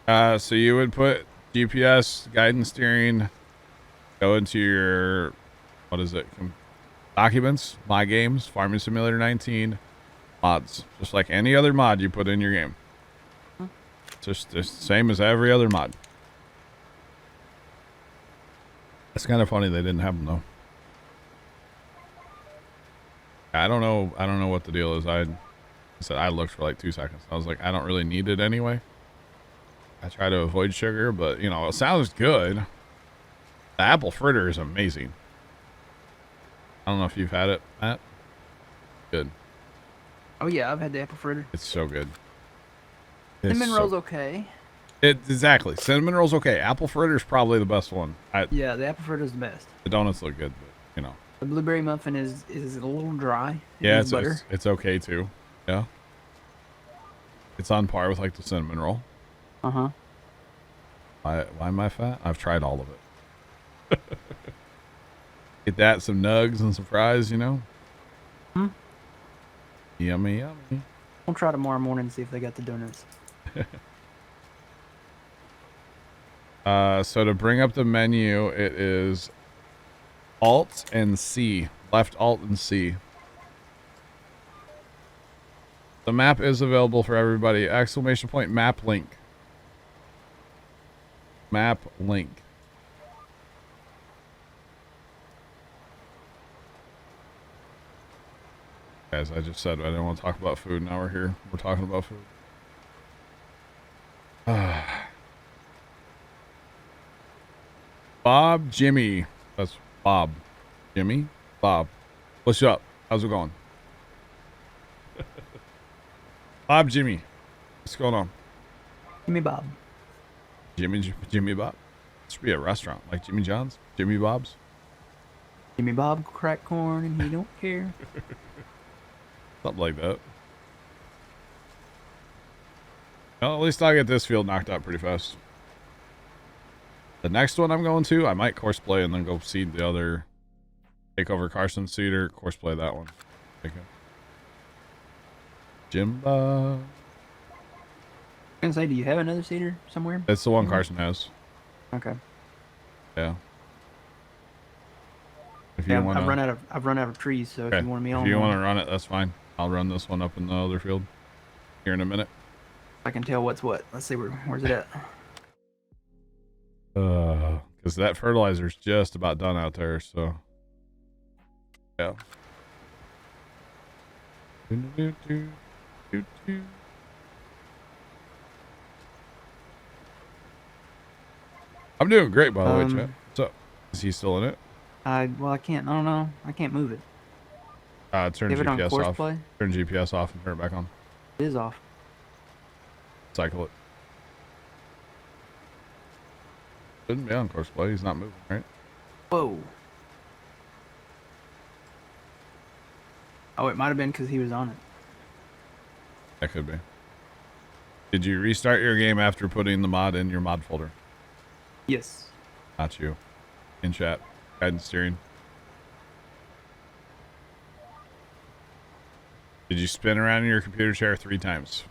So you would put GPS, guidance steering, go into your, what is it? Documents, My Games, Farming Simulator 19, mods. Just like any other mod you put in your game. Just the same as every other mod. It's kind of funny they didn't have them though. I don't know what the deal is. I said I looked for like 2 seconds. I was like, I don't really need it anyway. I try to avoid sugar, but you know, it sounds good. The apple fritter is amazing. I don't know if you've had it, Matt. Good. Oh yeah, I've had the apple fritter. It's so good. Cinnamon rolls okay. Exactly. Cinnamon rolls okay. Apple fritter's probably the best one. Yeah, the apple fritter is the best. The donuts look good, but you know. The blueberry muffin is a little dry. It Yeah, needs butter. it's okay too. Yeah. It's on par with like the cinnamon roll. Uh-huh. Why am I fat? I've tried all of it. Get that, some nugs and some fries, you know? Hmm. Yummy, yummy. We'll try tomorrow morning and see if they got the donuts. So to bring up the menu, it is Alt and C. Left Alt and C. The map is available for everybody. Exclamation point map link. Map link. Guys, I just said I didn't want to talk about food. Now we're here. We're talking about food. Bob, Jimmy. That's Bob. Jimmy? Bob. What's up? How's it going? Bob, Jimmy. What's going on? Gimme Bob. Jimmy Bob. This should be a restaurant like Jimmy John's. Jimmy Bob's. Gimme Bob crack corn and he don't care. Something like that. Well, at least I'll get this field knocked out pretty fast. The next one I'm going to, I might course play and then go seed the other. Take over Carson's seeder, course play that one. Okay. Jimba. I was gonna say, do you have another seeder somewhere? It's the one Carson has. Okay. Yeah. If Yeah, you want I've run out of trees, so okay. if you want me on If you one, want to run it, that's fine. I'll run this one up in the other field here in a minute. I can tell what's what. Let's see where's it at. Because that fertilizer's just about done out there, so yeah. I'm doing great, by the way, chat. What's up? Is he still in it? I can't. I don't know. I can't move it. Turn Give it on GPS course off. play? Turn GPS off and turn it back on. It is off. Cycle it. Shouldn't be on course play. He's not moving, right? Whoa. Oh, it might have been because he was on it. That could be. Did you restart your game after putting the mod in your mod folder? Yes. Not you. In chat. Guidance steering. Did you spin around in your computer chair 3 times?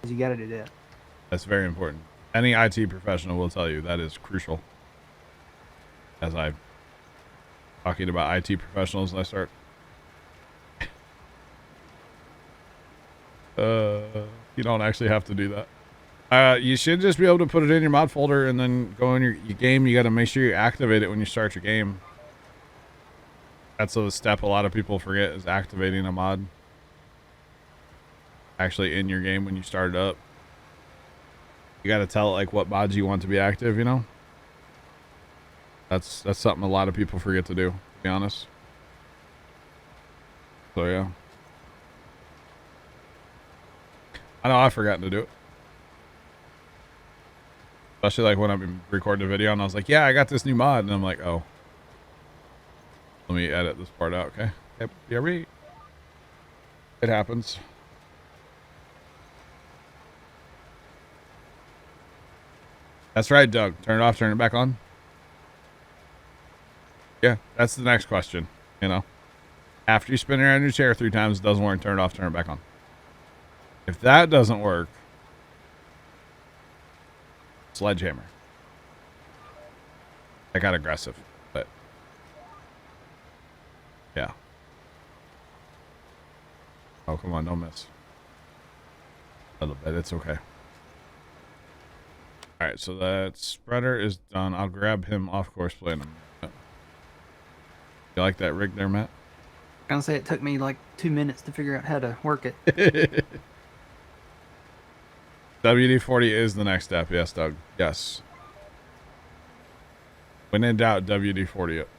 Because you got to do that. That's very important. Any IT professional will tell you that is crucial. As I'm talking about IT professionals, and I start. You don't actually have to do that. You should just be able to put it in your mod folder and then go in your game. You got to make sure you activate it when you start your game. That's a step a lot of people forget, is activating a mod. Actually in your game when you start it up. You got to tell it like what mods you want to be active, you know? That's something a lot of people forget to do, to be honest. So yeah. I know I've forgotten to do it. Especially like when I'm recording a video and I was like, yeah, I got this new mod. And I'm like, oh. Let me edit this part out, okay? Yep, it happens. That's right, Doug. Turn it off, turn it back on. Yeah, that's the next question, you know. After you spin around your chair 3 times, it doesn't work, turn it off, turn it back on. If that doesn't work, sledgehammer. I got aggressive, but yeah. Oh, come on, don't miss. A little bit, it's okay. All right, so that spreader is done. I'll grab him off course play in a minute. You like that rig there, Matt? I'm gonna say it took me like 2 minutes to figure out how to work it. WD-40 is the next step. Yes, Doug. Yes. When in doubt, WD-40 it.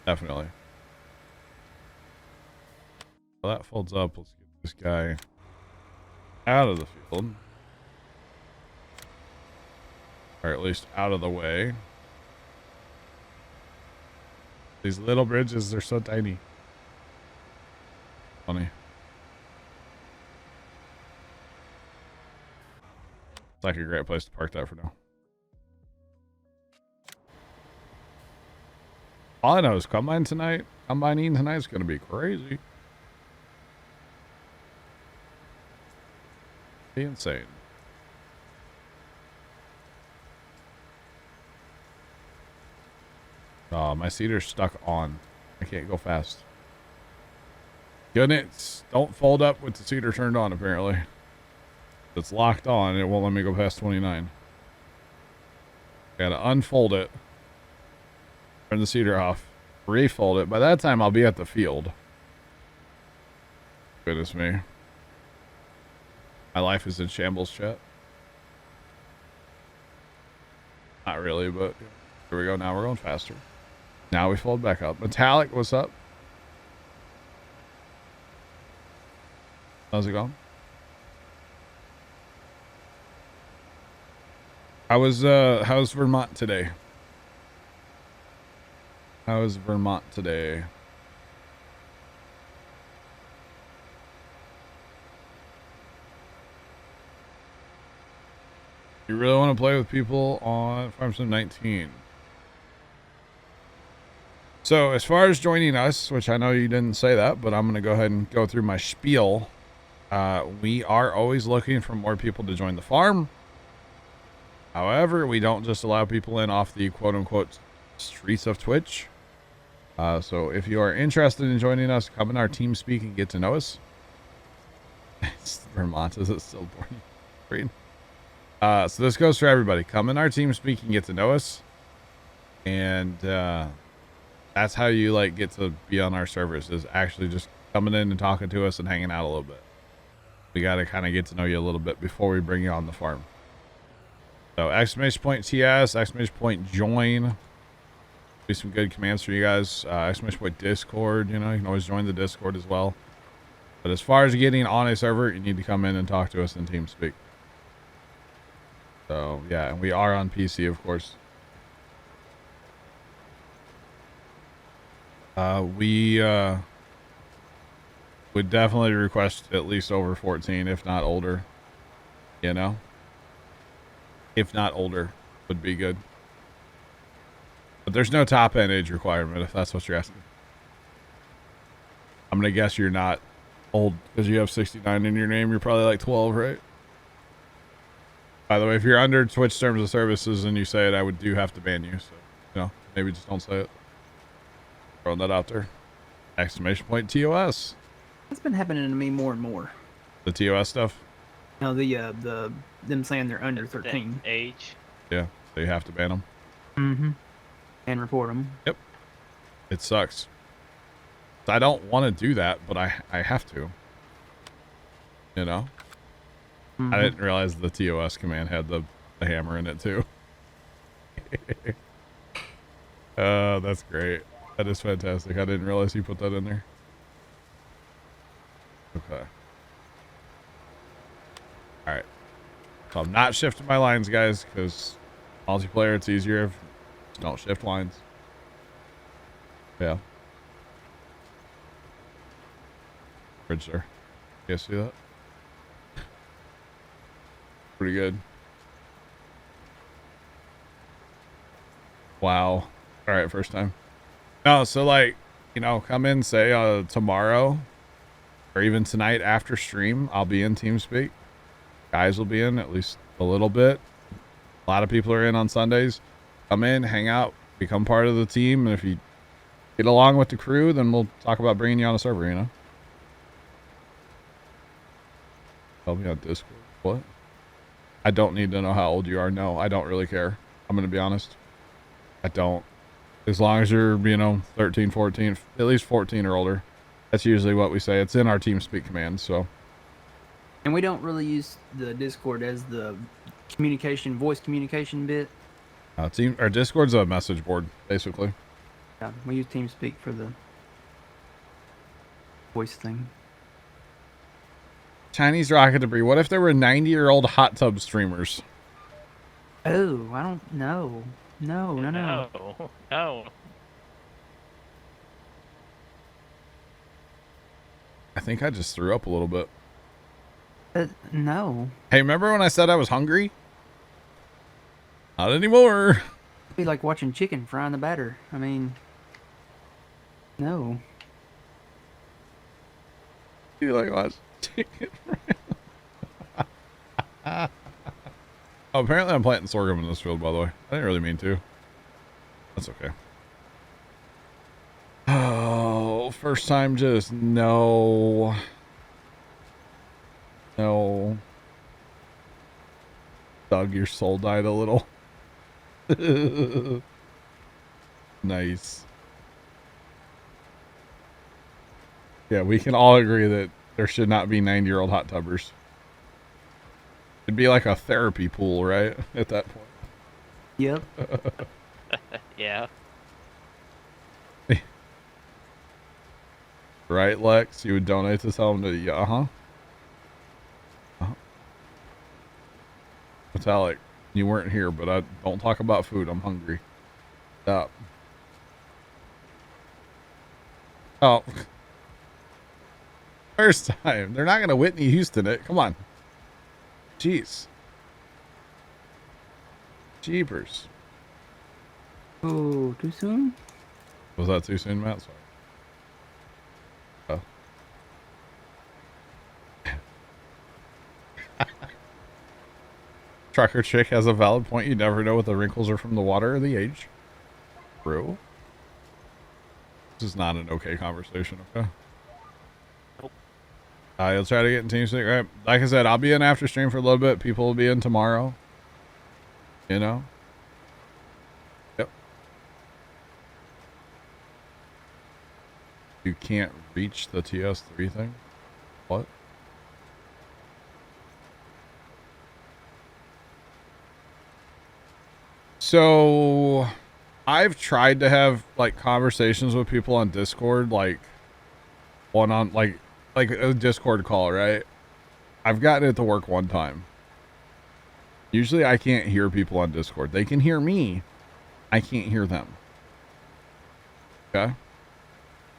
Definitely. Well, that folds up. Let's get this guy out of the field. Or at least out of the way. These little bridges, they're so tiny. Funny. It's like a great place to park that for now. All I know is combining tonight is going to be crazy. Be insane. Oh, my seater's stuck on. I can't go fast. Goodness, don't fold up with the seater turned on, apparently. If it's locked on, it won't let me go past 29. Gotta unfold it. Turn the seater off. Refold it. By that time, I'll be at the field. Goodness me. My life is in shambles, chat. Not really, but here we go. Now we're going faster. Now we fold back up. Metallic, what's up? How's it going? How's Vermont today? How's Vermont today? You really want to play with people on Farm Sim 19? So as far as joining us, which I know you didn't say that, but I'm going to go ahead and go through my spiel. We are always looking for more people to join the farm. However, we don't just allow people in off the quote-unquote streets of Twitch. So if you are interested in joining us, come in our team speak and get to know us. Vermont, is it still boring? So this goes for everybody. Come in our team speak and get to know us. And that's how you like get to be on our servers, is actually just coming in and talking to us and hanging out a little bit. We got to kind of get to know you a little bit before we bring you on the farm. So !TS, !join. Do some good commands for you guys. !Discord, you know, you can always join the Discord as well. But as far as getting on a server, you need to come in and talk to us in TeamSpeak. So yeah, and we are on PC, of course. We would definitely request at least over 14, if not older. You know, if not older, would be good. But there's no top end age requirement if that's what you're asking. I'm gonna guess you're not old because you have 69 in your name. You're probably like 12, right? By the way, if you're under Twitch terms of services and you say it, I would have to ban you. So, you know, maybe just don't say it. Throwing that out there. Exclamation point TOS. That's been happening to me more and more. The TOS stuff. No, them saying they're under 13. The age. Yeah, so you have to ban them. Mm-hmm. And report them. Yep. It sucks. I don't want to do that, but I have to. You know? Mm-hmm. I didn't realize the TOS command had the hammer in it too. Oh, that's great. That is fantastic. I didn't realize you put that in there. Okay. Alright. So I'm not shifting my lines, guys, because multiplayer, it's easier if you don't shift lines. Yeah. Bridge there. You guys see that? Pretty good. Wow. All right, first time. No, so like, you know, come in, say tomorrow or even tonight after stream, I'll be in TeamSpeak. Guys will be in at least a little bit. A lot of people are in on Sundays. Come in, hang out, become part of the team, and if you get along with the crew, then we'll talk about bringing you on a server, you know? Tell me on Discord. What? I don't need to know how old you are. No, I don't really care. I'm going to be honest. I don't. As long as you're, you know, 13, 14, at least 14 or older. That's usually what we say. It's in our TeamSpeak command, so. And we don't really use the Discord as the communication, voice communication bit. Our Discord's a message board, basically. Yeah, we use TeamSpeak for the voice thing. Chinese rocket debris. What if there were 90-year-old hot tub streamers? Oh, I don't know. No. No. I think I just threw up a little bit. No. Hey, remember when I said I was hungry? Not anymore. It'd be like watching chicken fry in the batter. I mean, no. You like watch chicken? Oh, apparently I'm planting sorghum in this field, by the way. I didn't really mean to. That's okay. Oh, first time just no. No. Doug, your soul died a little. Nice. Yeah, we can all agree that there should not be 90-year-old hot tubbers. It'd be like a therapy pool, right? At that point. Yep. Yeah. Right, Lex? You would donate to tell them to, yeah, Metallic, you weren't here, but I don't talk about food. I'm hungry. Stop. Oh. First time. They're not going to Whitney Houston it. Come on. Jeez. Jeepers. Oh, too soon? Was that too soon, Matt? Sorry. Oh. Trucker chick has a valid point. You never know what the wrinkles are from the water or the age. True. This is not an okay conversation, okay? You'll try to get in TeamSpeak, right? Like I said, I'll be in after stream for a little bit. People will be in tomorrow. You know? Yep. You can't reach the TS3 thing? What? So I've tried to have like conversations with people on Discord, like like a Discord call, right? I've gotten it to work one time. Usually I can't hear people on Discord. They can hear me. I can't hear them. Okay?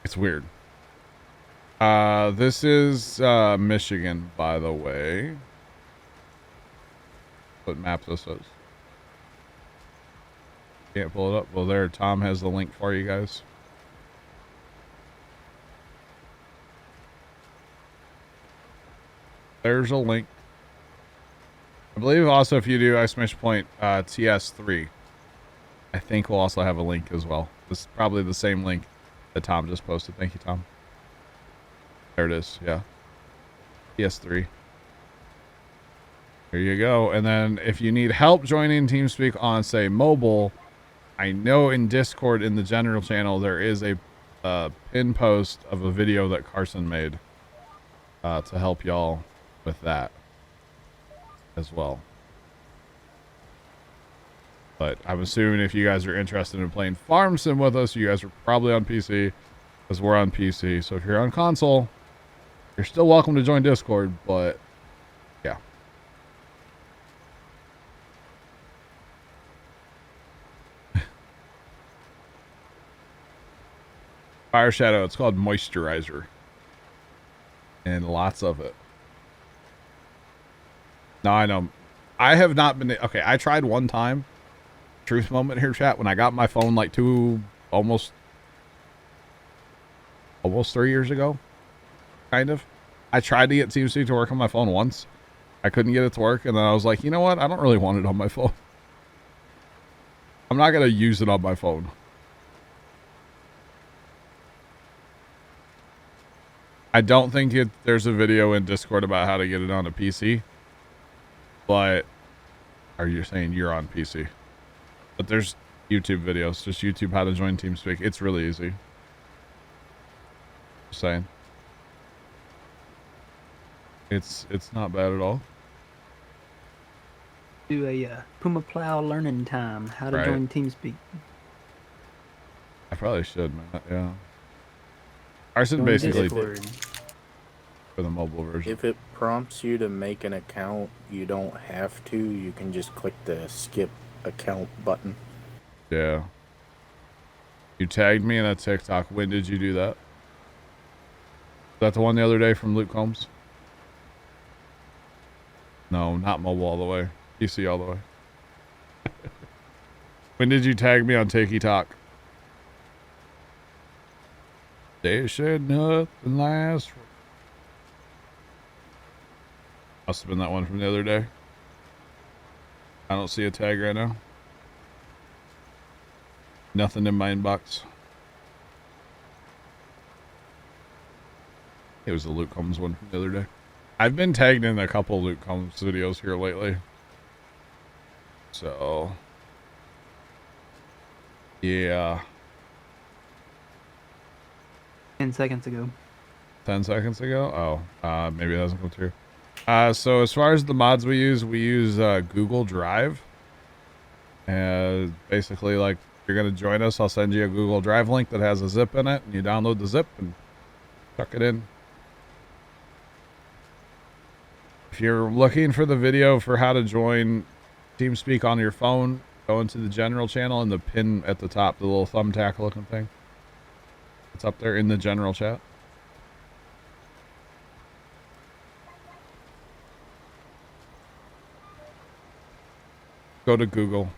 It's weird. This is Michigan, by the way. What map this is. Can't pull it up. Well, there, Tom has the link for you guys. There's a link. I believe also if you do !TS3, I think we'll also have a link as well. This is probably the same link that Tom just posted. Thank you, Tom. There it is. Yeah. TS3. There you go. And then if you need help joining TeamSpeak on, say, mobile, I know in Discord in the general channel there is a pin post of a video that Carson made to help y'all with that as well. But I'm assuming if you guys are interested in playing Farm Sim with us, you guys are probably on PC because we're on PC. So if you're on console, you're still welcome to join Discord, but yeah. Fire Shadow, it's called moisturizer. And lots of it. No, I know. I have not been... Okay, I tried one time. Truth moment here, chat. When I got my phone like almost 3 years ago. Kind of. I tried to get TeamSpeak to work on my phone once. I couldn't get it to work. And then I was like, you know what? I don't really want it on my phone. I'm not going to use it on my phone. I don't think there's a video in Discord about how to get it on a PC. But are you saying you're on PC? But there's YouTube videos. Just YouTube how to join TeamSpeak. It's really easy. Just saying. It's not bad at all. Do a Puma Plow learning time. How to join TeamSpeak. I probably should, man. Yeah. Arson basically for the mobile version. If it prompts you to make an account, you don't have to. You can just click the skip account button. Yeah. You tagged me in a TikTok. When did you do that? Is that the one the other day from Luke Combs? No, not mobile all the way. PC all the way. When did you tag me on TikTok? They said nothing lasts. Must have been that one from the other day. I don't see a tag right now. Nothing in my inbox. It was the Luke Combs one from the other day. I've been tagged in a couple Luke Combs videos here lately. So, yeah. 10 seconds ago. 10 seconds ago? Oh, maybe it hasn't come through. So as far as the mods we use Google Drive. Basically, like, if you're going to join us, I'll send you a Google Drive link that has a zip in it, and you download the zip and tuck it in. If you're looking for the video for how to join TeamSpeak on your phone, go into the general channel and the pin at the top, the little thumbtack looking thing. It's up there in the general chat. Go to Google.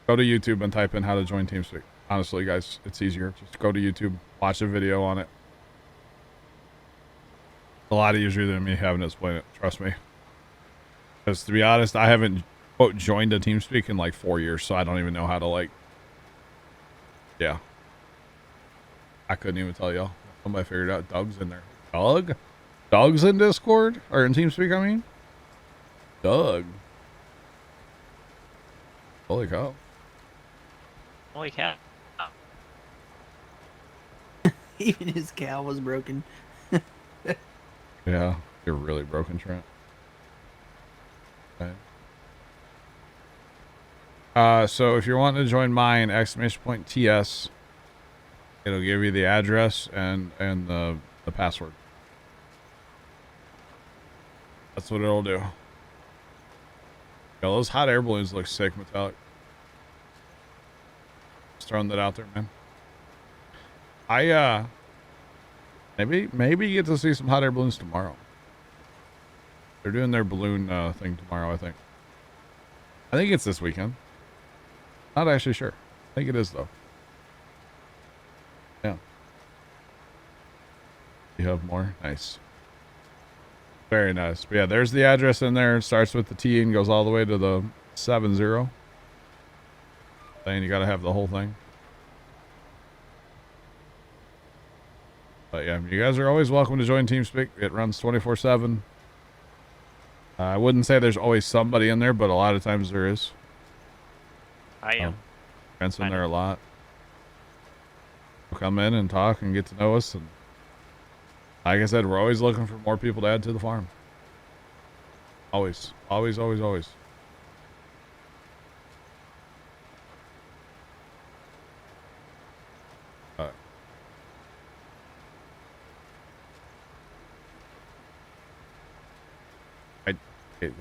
Go to YouTube and type in how to join TeamSpeak. Honestly, guys, it's easier. Just go to YouTube, watch a video on it. A lot easier than me having to explain it. Trust me. Because to be honest, I haven't quote joined a TeamSpeak in like 4 years, so I don't even know how to like. Yeah. I couldn't even tell y'all. Somebody figured out Doug's in there. Doug? Doug's in Discord? Or in TeamSpeak, I mean? Doug. Holy cow. Holy cow. Even his cow was broken. Yeah, you're really broken, Trent. Okay. So if you're wanting to join mine, !TS, it'll give you the address and the password. That's what it'll do. Yeah, those hot air balloons look sick, metallic. Just throwing that out there, man. Maybe you get to see some hot air balloons tomorrow. They're doing their balloon thing tomorrow, I think. I think it's this weekend. Not actually sure. I think it is, though. Yeah. You have more? Nice. Very nice. But yeah, there's the address in there. It starts with the T and goes all the way to the 70. Saying you got to have the whole thing. But yeah, you guys are always welcome to join TeamSpeak. It runs 24/7. I wouldn't say there's always somebody in there, but a lot of times there is. I am. Friends in there a lot. We'll come in and talk and get to know us. And like I said, we're always looking for more people to add to the farm. Always. Always, always, always.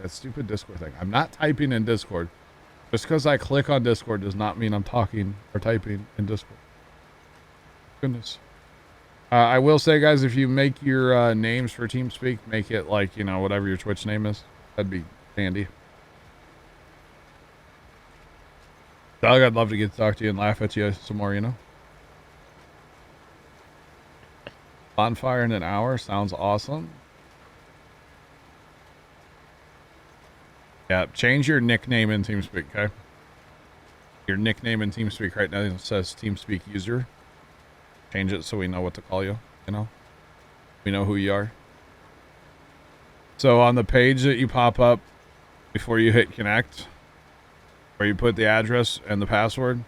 That stupid Discord thing. I'm not typing in Discord. Just because I click on Discord does not mean I'm talking or typing in Discord. Goodness. I will say, guys, if you make your names for TeamSpeak, make it like, you know, whatever your Twitch name is. That'd be handy. Doug, I'd love to get to talk to you and laugh at you some more, you know. Bonfire in an hour sounds awesome. Yeah, change your nickname in TeamSpeak, okay? Your nickname in TeamSpeak right now says TeamSpeak user. Change it so we know what to call you, you know? We know who you are. So on the page that you pop up before you hit connect, where you put the address and the password,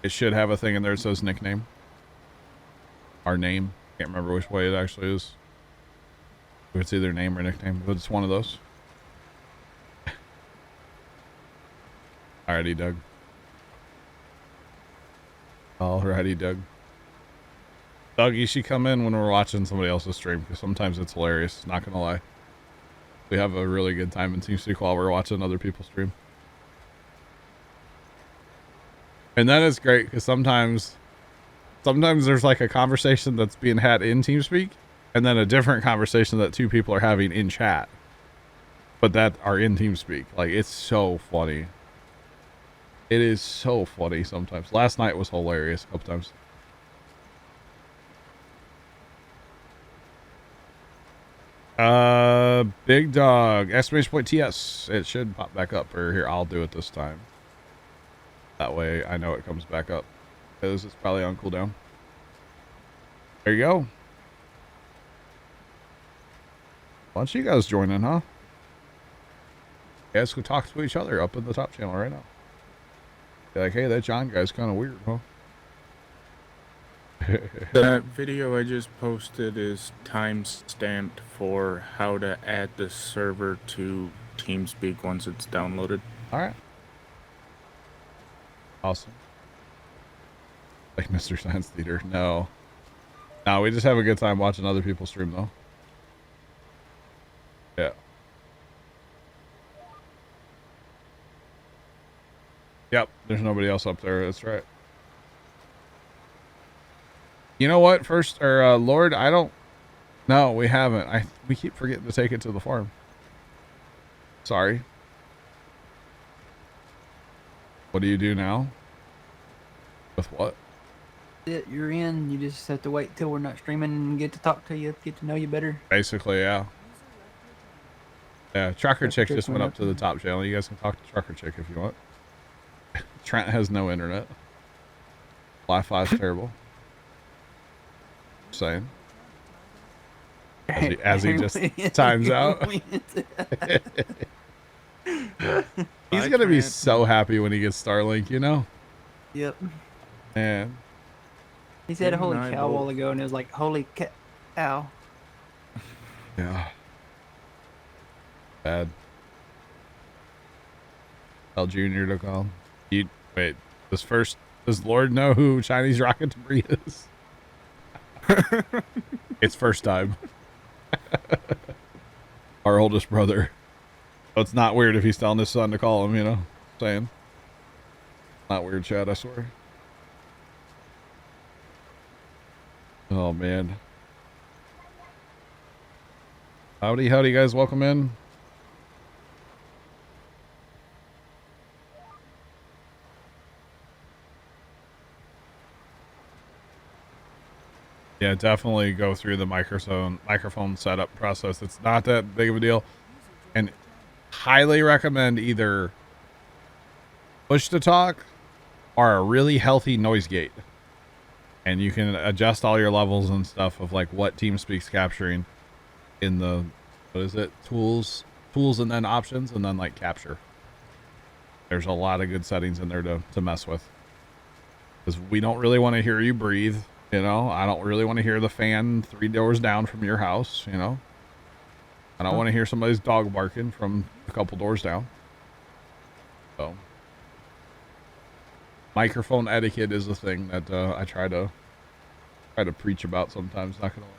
it should have a thing in there that says nickname. Our name. Can't remember which way it actually is. If it's either name or nickname, but it's one of those. Alrighty, Doug. Alrighty, Doug. Doug, you should come in when we're watching somebody else's stream, because sometimes it's hilarious, not gonna lie. We have a really good time in TeamSpeak while we're watching other people stream. And then it's great, because sometimes there's like a conversation that's being had in TeamSpeak, and then a different conversation that two people are having in chat, but that are in TeamSpeak. Like, it's so funny. It is so funny sometimes. Last night was hilarious a couple times. Big Dog, exclamation point TS. It should pop back up. Or here, I'll do it this time. That way I know it comes back up. Because it's probably on cooldown. There you go. Why don't you guys join in, huh? You guys could talk to each other up in the top channel right now. Be like, hey, that John guy's kind of weird, huh? That video I just posted is time-stamped for how to add the server to TeamSpeak once it's downloaded. Alright. Awesome. Like Mr. Science Theater. No. No, we just have a good time watching other people stream, though. Yeah. Yep, there's nobody else up there. That's right. You know what? First, or Lord, I don't. No, we haven't. We keep forgetting to take it to the farm. Sorry. What do you do now? With what? You're in. You just have to wait till we're not streaming and get to talk to you, get to know you better. Basically, yeah. Yeah, Trucker Chick just went up to the top channel. You guys can talk to Trucker Chick if you want. Trent has no internet. Wi-Fi's terrible. Just saying. As he just times out. He's gonna be so happy when he gets Starlink, you know? Yep. Man. He said holy cow a while ago, and it was like, holy cow. Yeah. Bad. Tell Junior to call. Wait, does Lord know who Chinese Rocket Debris is? It's first time. Our oldest brother. So it's not weird if he's telling his son to call him, you know? Saying. Not weird, Chad, I swear. Oh, man. Howdy, guys. Welcome in. Yeah, definitely go through the microphone setup process. It's not that big of a deal. And highly recommend either push to talk or a really healthy noise gate. And you can adjust all your levels and stuff of like what TeamSpeak's capturing in the, what is it? Tools and then options and then like capture. There's a lot of good settings in there to mess with. Because we don't really want to hear you breathe. You know, I don't really want to hear the fan 3 doors down from your house, you know. I don't want to hear somebody's dog barking from a couple doors down. So, microphone etiquette is a thing that I try to preach about sometimes, not gonna lie.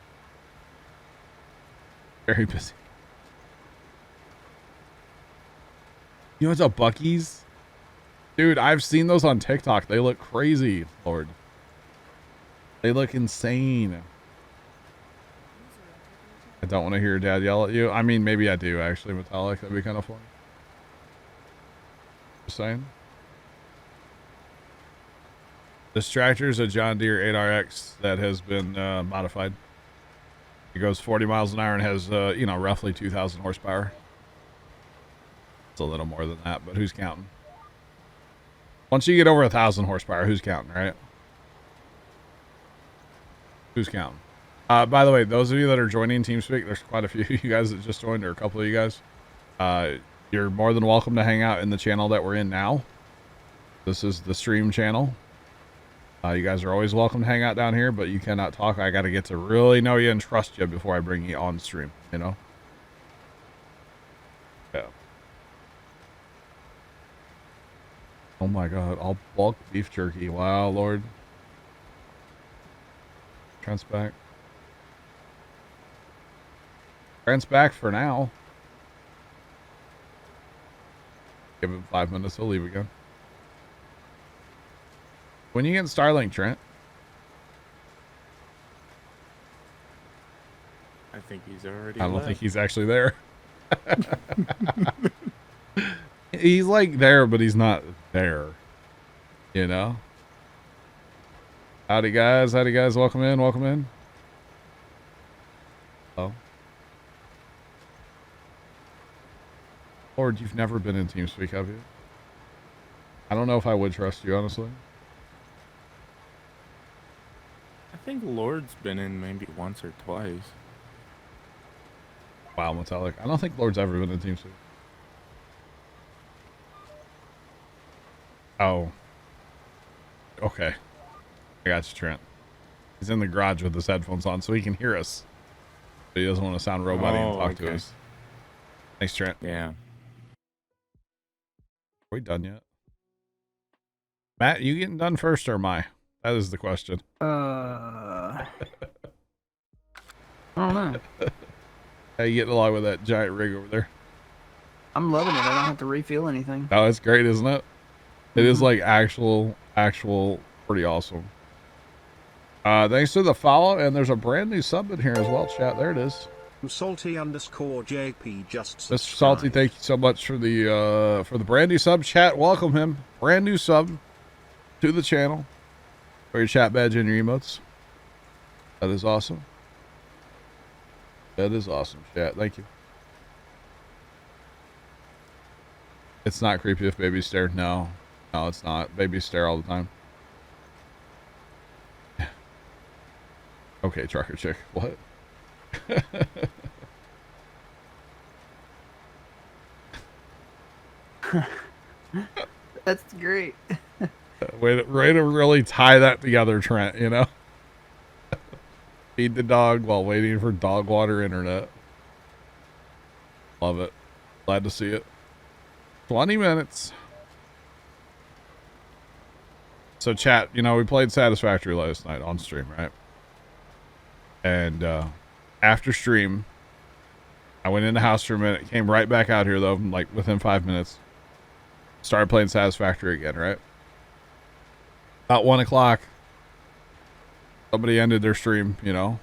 Very busy. You know what's up, Buc-ee's? Dude, I've seen those on TikTok. They look crazy, Lord. They look insane. I don't want to hear your dad yell at you. I mean, maybe I do, actually, Metallic. That'd be kind of funny. Just saying. This tractor is a John Deere 8RX that has been modified. It goes 40 miles an hour and has, you know, roughly 2,000 horsepower. It's a little more than that, but who's counting? Once you get over 1,000 horsepower, who's counting, right? Who's counting? By the way, those of you that are joining TeamSpeak, there's quite a few of you guys that just joined, or a couple of you guys. You're more than welcome to hang out in the channel that we're in now. This is the stream channel. You guys are always welcome to hang out down here, but you cannot talk. I got to get to really know you and trust you before I bring you on stream, you know? Yeah. Oh my God, all bulk beef jerky. Wow, Lord. Trent's back. Trent's back for now. Give him 5 minutes, he'll leave again. When you get Starlink, Trent? I think he's already I don't left. think he's actually there. He's like there, but he's not there. You know? Howdy guys, welcome in, Oh. Lord, you've never been in TeamSpeak, have you? I don't know if I would trust you, honestly. I think Lord's been in maybe once or twice. Wow, Metallic. I don't think Lord's ever been in TeamSpeak. Oh. Okay. I got you, Trent. He's in the garage with his headphones on so he can hear us. But he doesn't want to sound robot-y and talk to us. Thanks, Trent. Yeah. Are we done yet? Matt, you getting done first or am I? That is the question. I don't know. How you getting along with that giant rig over there? I'm loving it. I don't have to refill anything. Oh, it's great, isn't it? It is like actual pretty awesome. Thanks to the follow, and there's a brand new sub in here as well, chat. There it is. Salty_JP just Mr. Salty, thank you so much for the brand new sub. Chat, welcome him. Brand new sub to the channel for your chat badge and your emotes. That is awesome. That is awesome, chat. Thank you. It's not creepy if babies stare. No, it's not. Babies stare all the time. Okay, trucker chick. What? That's great. Way to really tie that together, Trent, you know? Feed the dog while waiting for dog water internet. Love it. Glad to see it. 20 minutes. So chat, you know, we played Satisfactory last night on stream, right? And after stream, I went in the house for a minute, came right back out here though, like within 5 minutes. Started playing Satisfactory again, right? About 1 o'clock, somebody ended their stream, you know,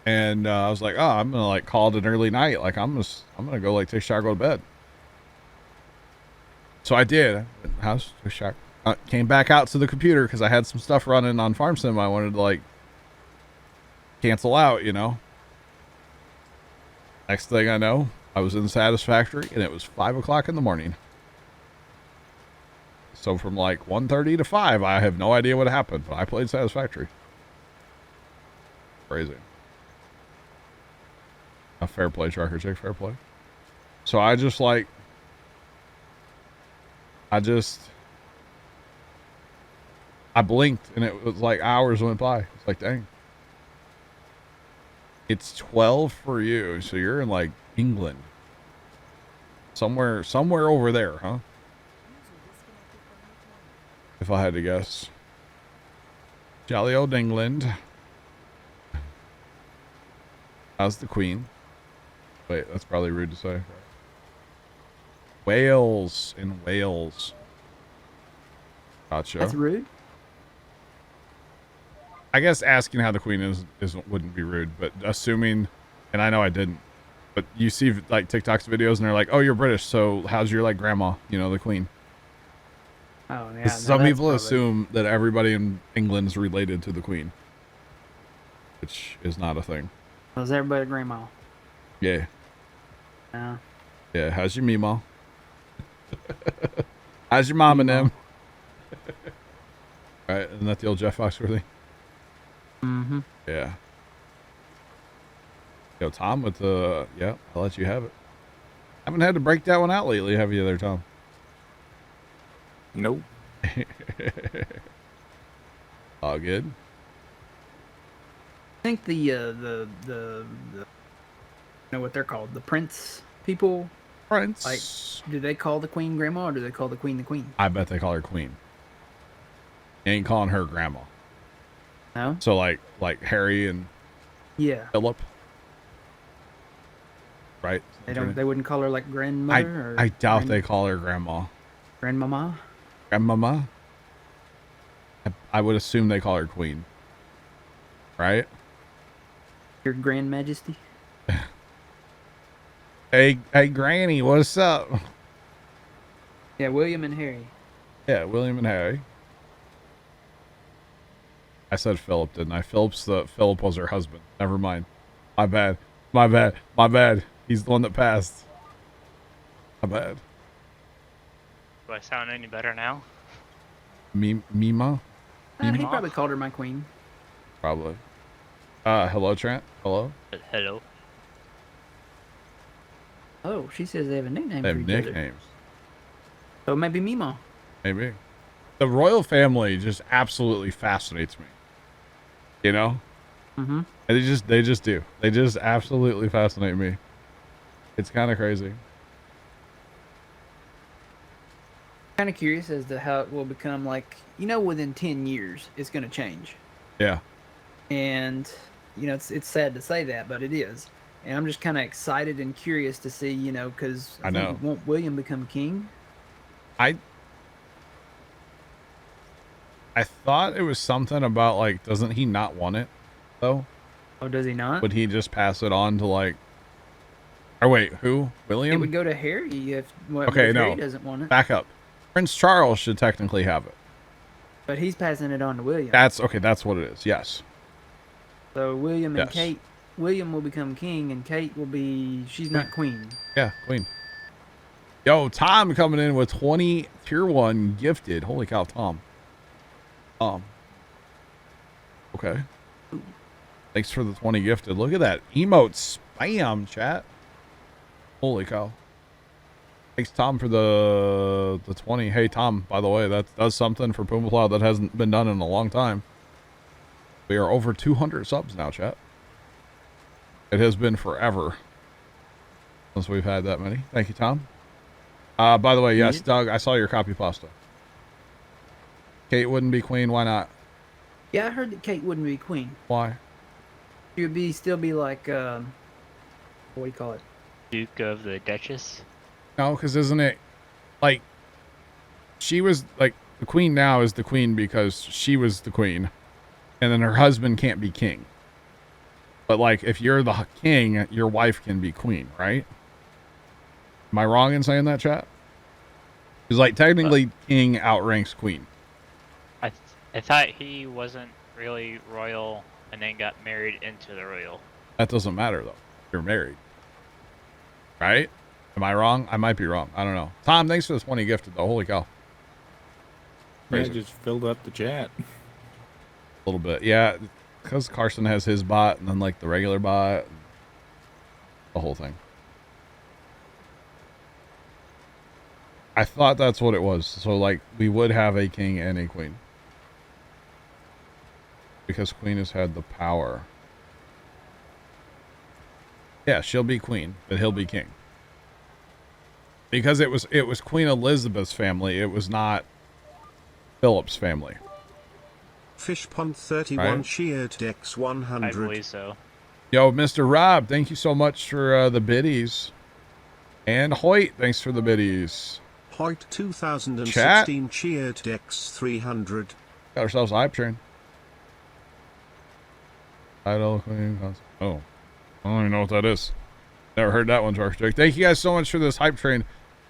and I was like, oh, I'm gonna like call it an early night. Like I'm gonna go like take a shower, go to bed. So I did. I went in the house, took a shower, came back out to the computer because I had some stuff running on Farm Sim I wanted to like cancel out, you know. Next thing I know, I was in Satisfactory and it was 5 o'clock in the morning. So from like 1:30 to 5, I have no idea what happened, but I played Satisfactory. Crazy. A fair play, Trucker Chick, fair play. So I just like, I blinked and it was like hours went by. It's like, dang. It's 12 for you, so you're in like England. Somewhere over there, huh? If I had to guess. Jolly old England. How's the Queen? Wait, that's probably rude to say. Wales. In Wales. Gotcha. That's rude. I guess asking how the Queen is wouldn't be rude, but assuming, and I know I didn't, but you see like TikTok's videos and they're like, oh, you're British, so how's your like grandma, you know, the Queen? Oh yeah. Some people assume that everybody in England is related to the Queen, which is not a thing. Was everybody grandma? Yeah. Yeah. Yeah. How's your Meemaw? How's your mom and them? All right. Isn't that the old Jeff Foxworthy? Mm-hmm. Yeah. Yo, Tom with the, yeah, I'll let you have it. Haven't had to break that one out lately, have you there, Tom? Nope. All good. I think the you know what they're called, the prince people. Prince. Like, do they call the queen grandma or do they call the queen? I bet they call her Queen. You ain't calling her grandma. No. So like Harry and Yeah. Philip, right? They wouldn't call her like grandmother. I doubt they call her grandma. Grandmama. Grandmama. I would assume they call her Queen. Right? Your Grand Majesty. Hey, Granny, what's up? Yeah, William and Harry. Yeah, William and Harry. I said Philip, didn't I? Philip was her husband. Never mind. My bad. He's the one that passed. My bad. Do I sound any better now? Mima? He probably called her my queen. Probably. Hello, Trent. Hello. Hello. Oh, she says they have a nickname. They for have each other. nicknames. So maybe Mima. Maybe. The royal family just absolutely fascinates me. You know? Mm-hmm. And they just do. They just absolutely fascinate me. It's kind of crazy. Kind of curious as to how it will become. Like, you know, within 10 years, it's going to change. Yeah. And you know, it's sad to say that, but it is. And I'm just kind of excited and curious to see, you know, because I know. Won't William become king? I thought it was something about like, doesn't he not want it though? Oh, does he not? Would he just pass it on to like? Or wait, who? William? It would go to Harry if Okay, Harry no. doesn't want it. Back up. Prince Charles should technically have it. But he's passing it on to William. That's okay. That's what it is. Yes. So William and Yes. Kate. William will become king, and Kate will be. She's not queen. Yeah, Queen. Yo, Tom coming in with 20 tier 1 gifted. Holy cow, Tom. Okay. Thanks for the 20 gifted. Look at that emote spam, chat. Holy cow. Thanks, Tom, for the 20. Hey, Tom, by the way, that does something for Puma Plow that hasn't been done in a long time. We are over 200 subs now, chat. It has been forever since we've had that many. Thank you, Tom. By the way, yes, Doug, I saw your copy pasta. Kate wouldn't be queen. Why not? Yeah, I heard that Kate wouldn't be queen. Why? She would still be like What do you call it? Duke of the Duchess. No, because isn't it like she was like the queen now is the queen because she was the queen, and then her husband can't be king. But like if you're the king, your wife can be queen, right? Am I wrong in saying that, chat? Because like technically, king outranks queen. I thought he wasn't really royal and then got married into the royal. That doesn't matter though. You're married, right? Am I wrong? I might be wrong. I don't know. Tom, thanks for the 20 gifted though. Holy cow. Yeah, Crazy. just filled up the chat. A little bit, yeah. Because Carson has his bot and then like the regular bot, the whole thing. I thought that's what it was. So like we would have a king and a queen. Because queen has had the power. Yeah, she'll be queen, but he'll be king. Because it was Queen Elizabeth's family, it was not Philip's family. Fishpond 31 Right. cheered Dex I 100. believe so. Yo, Mr. Rob, thank you so much for the biddies. And Hoyt, thanks for the biddies. Hoyt 2016 cheered Dex 300. Got ourselves a hype train. Title Queen. Oh, I don't even know what that is. Never heard that one, Jake. Thank you guys so much for this hype train.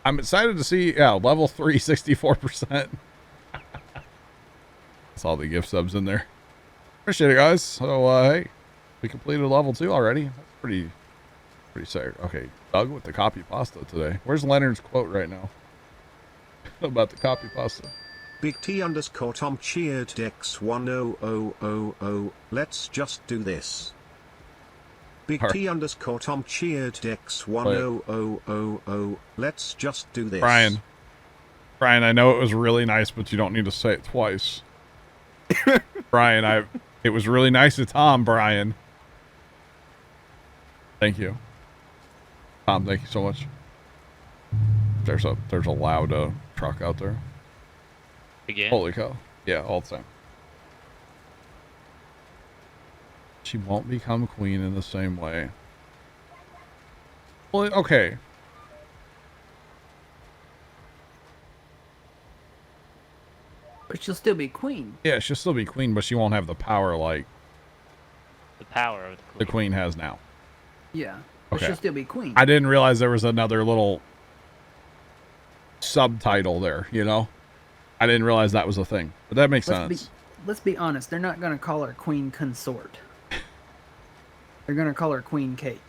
I'm excited to see, yeah, level 3, 64%. That's all the gift subs in there. Appreciate it, guys. So, hey, we completed level 2 already. That's pretty sick. Okay, Doug with the copy pasta today. Where's Leonard's quote right now about the copy pasta? Big T underscore Tom cheered Dex 10000. Let's just do this. Big T underscore Tom cheered Dex 10000. Let's just do this. Brian, I know it was really nice, but you don't need to say it twice. Brian, it was really nice to Tom, Brian. Thank you. Tom, thank you so much. There's a loud truck out there. Again? Holy cow. Yeah, all the time. She won't become queen in the same way. Well, okay. But she'll still be queen. Yeah, she'll still be queen, but she won't have the power like The power of the queen has now. Yeah. But Okay. she'll still be queen. I didn't realize there was another little subtitle there, you know? I didn't realize that was a thing. But that makes sense. Let's be honest. They're not going to call her Queen Consort. They're going to call her Queen Kate.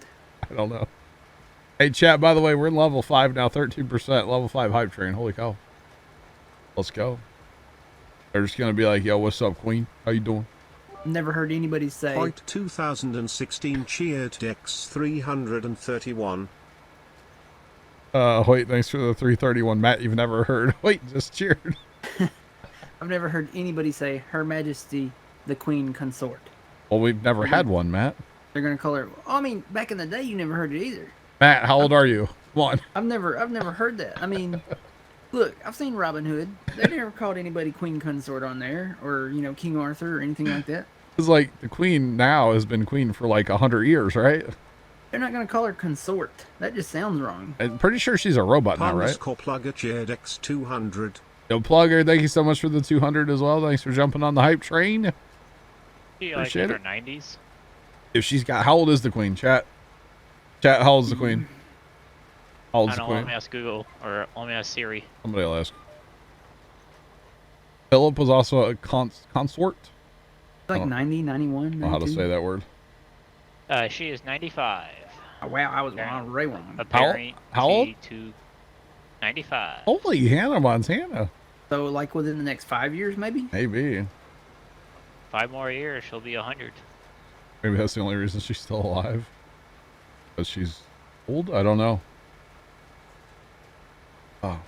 I don't know. Hey, chat, by the way, we're in level 5 now, 13%. Level 5 hype train. Holy cow. Let's go. They're just going to be like, yo, what's up, queen? How you doing? Never heard anybody say. Hoyt 2016 cheered Dex 331. Hoyt, thanks for the 331. Matt, you've never heard. Hoyt just cheered. I've never heard anybody say Her Majesty the Queen Consort. Well, we've never had one, Matt. They're gonna call her. Oh, I mean, back in the day, you never heard it either. Matt, how old are you? Come on. I've never heard that. I mean, look, I've seen Robin Hood. They never called anybody Queen Consort on there, or King Arthur or anything like that. It's like the queen now has been queen for like 100 years, right? They're not gonna call her consort. That just sounds wrong. I'm pretty sure she's a robot now, right? Underscore plugger cheered Dex 200. Yo, Plugger, thank you so much for the 200 as well. Thanks for jumping on the hype train. She like Appreciate in her it. 90s. If she's got, how old is the queen? Chat, how old is the queen? How old I is the don't know, let queen? me ask Google, or let me ask Siri. Somebody will ask. Philip was also a consort. Like 90, 91, I don't know how to 92. say that word. She is 95. Oh, wow, I was wrong, way wrong. Apparently, how old? to 95. Holy Hannah Montana. So, like within the next 5 years, maybe. Maybe. 5 more years, she'll be 100. Maybe that's the only reason she's still alive. Because she's old? I don't know. Oh,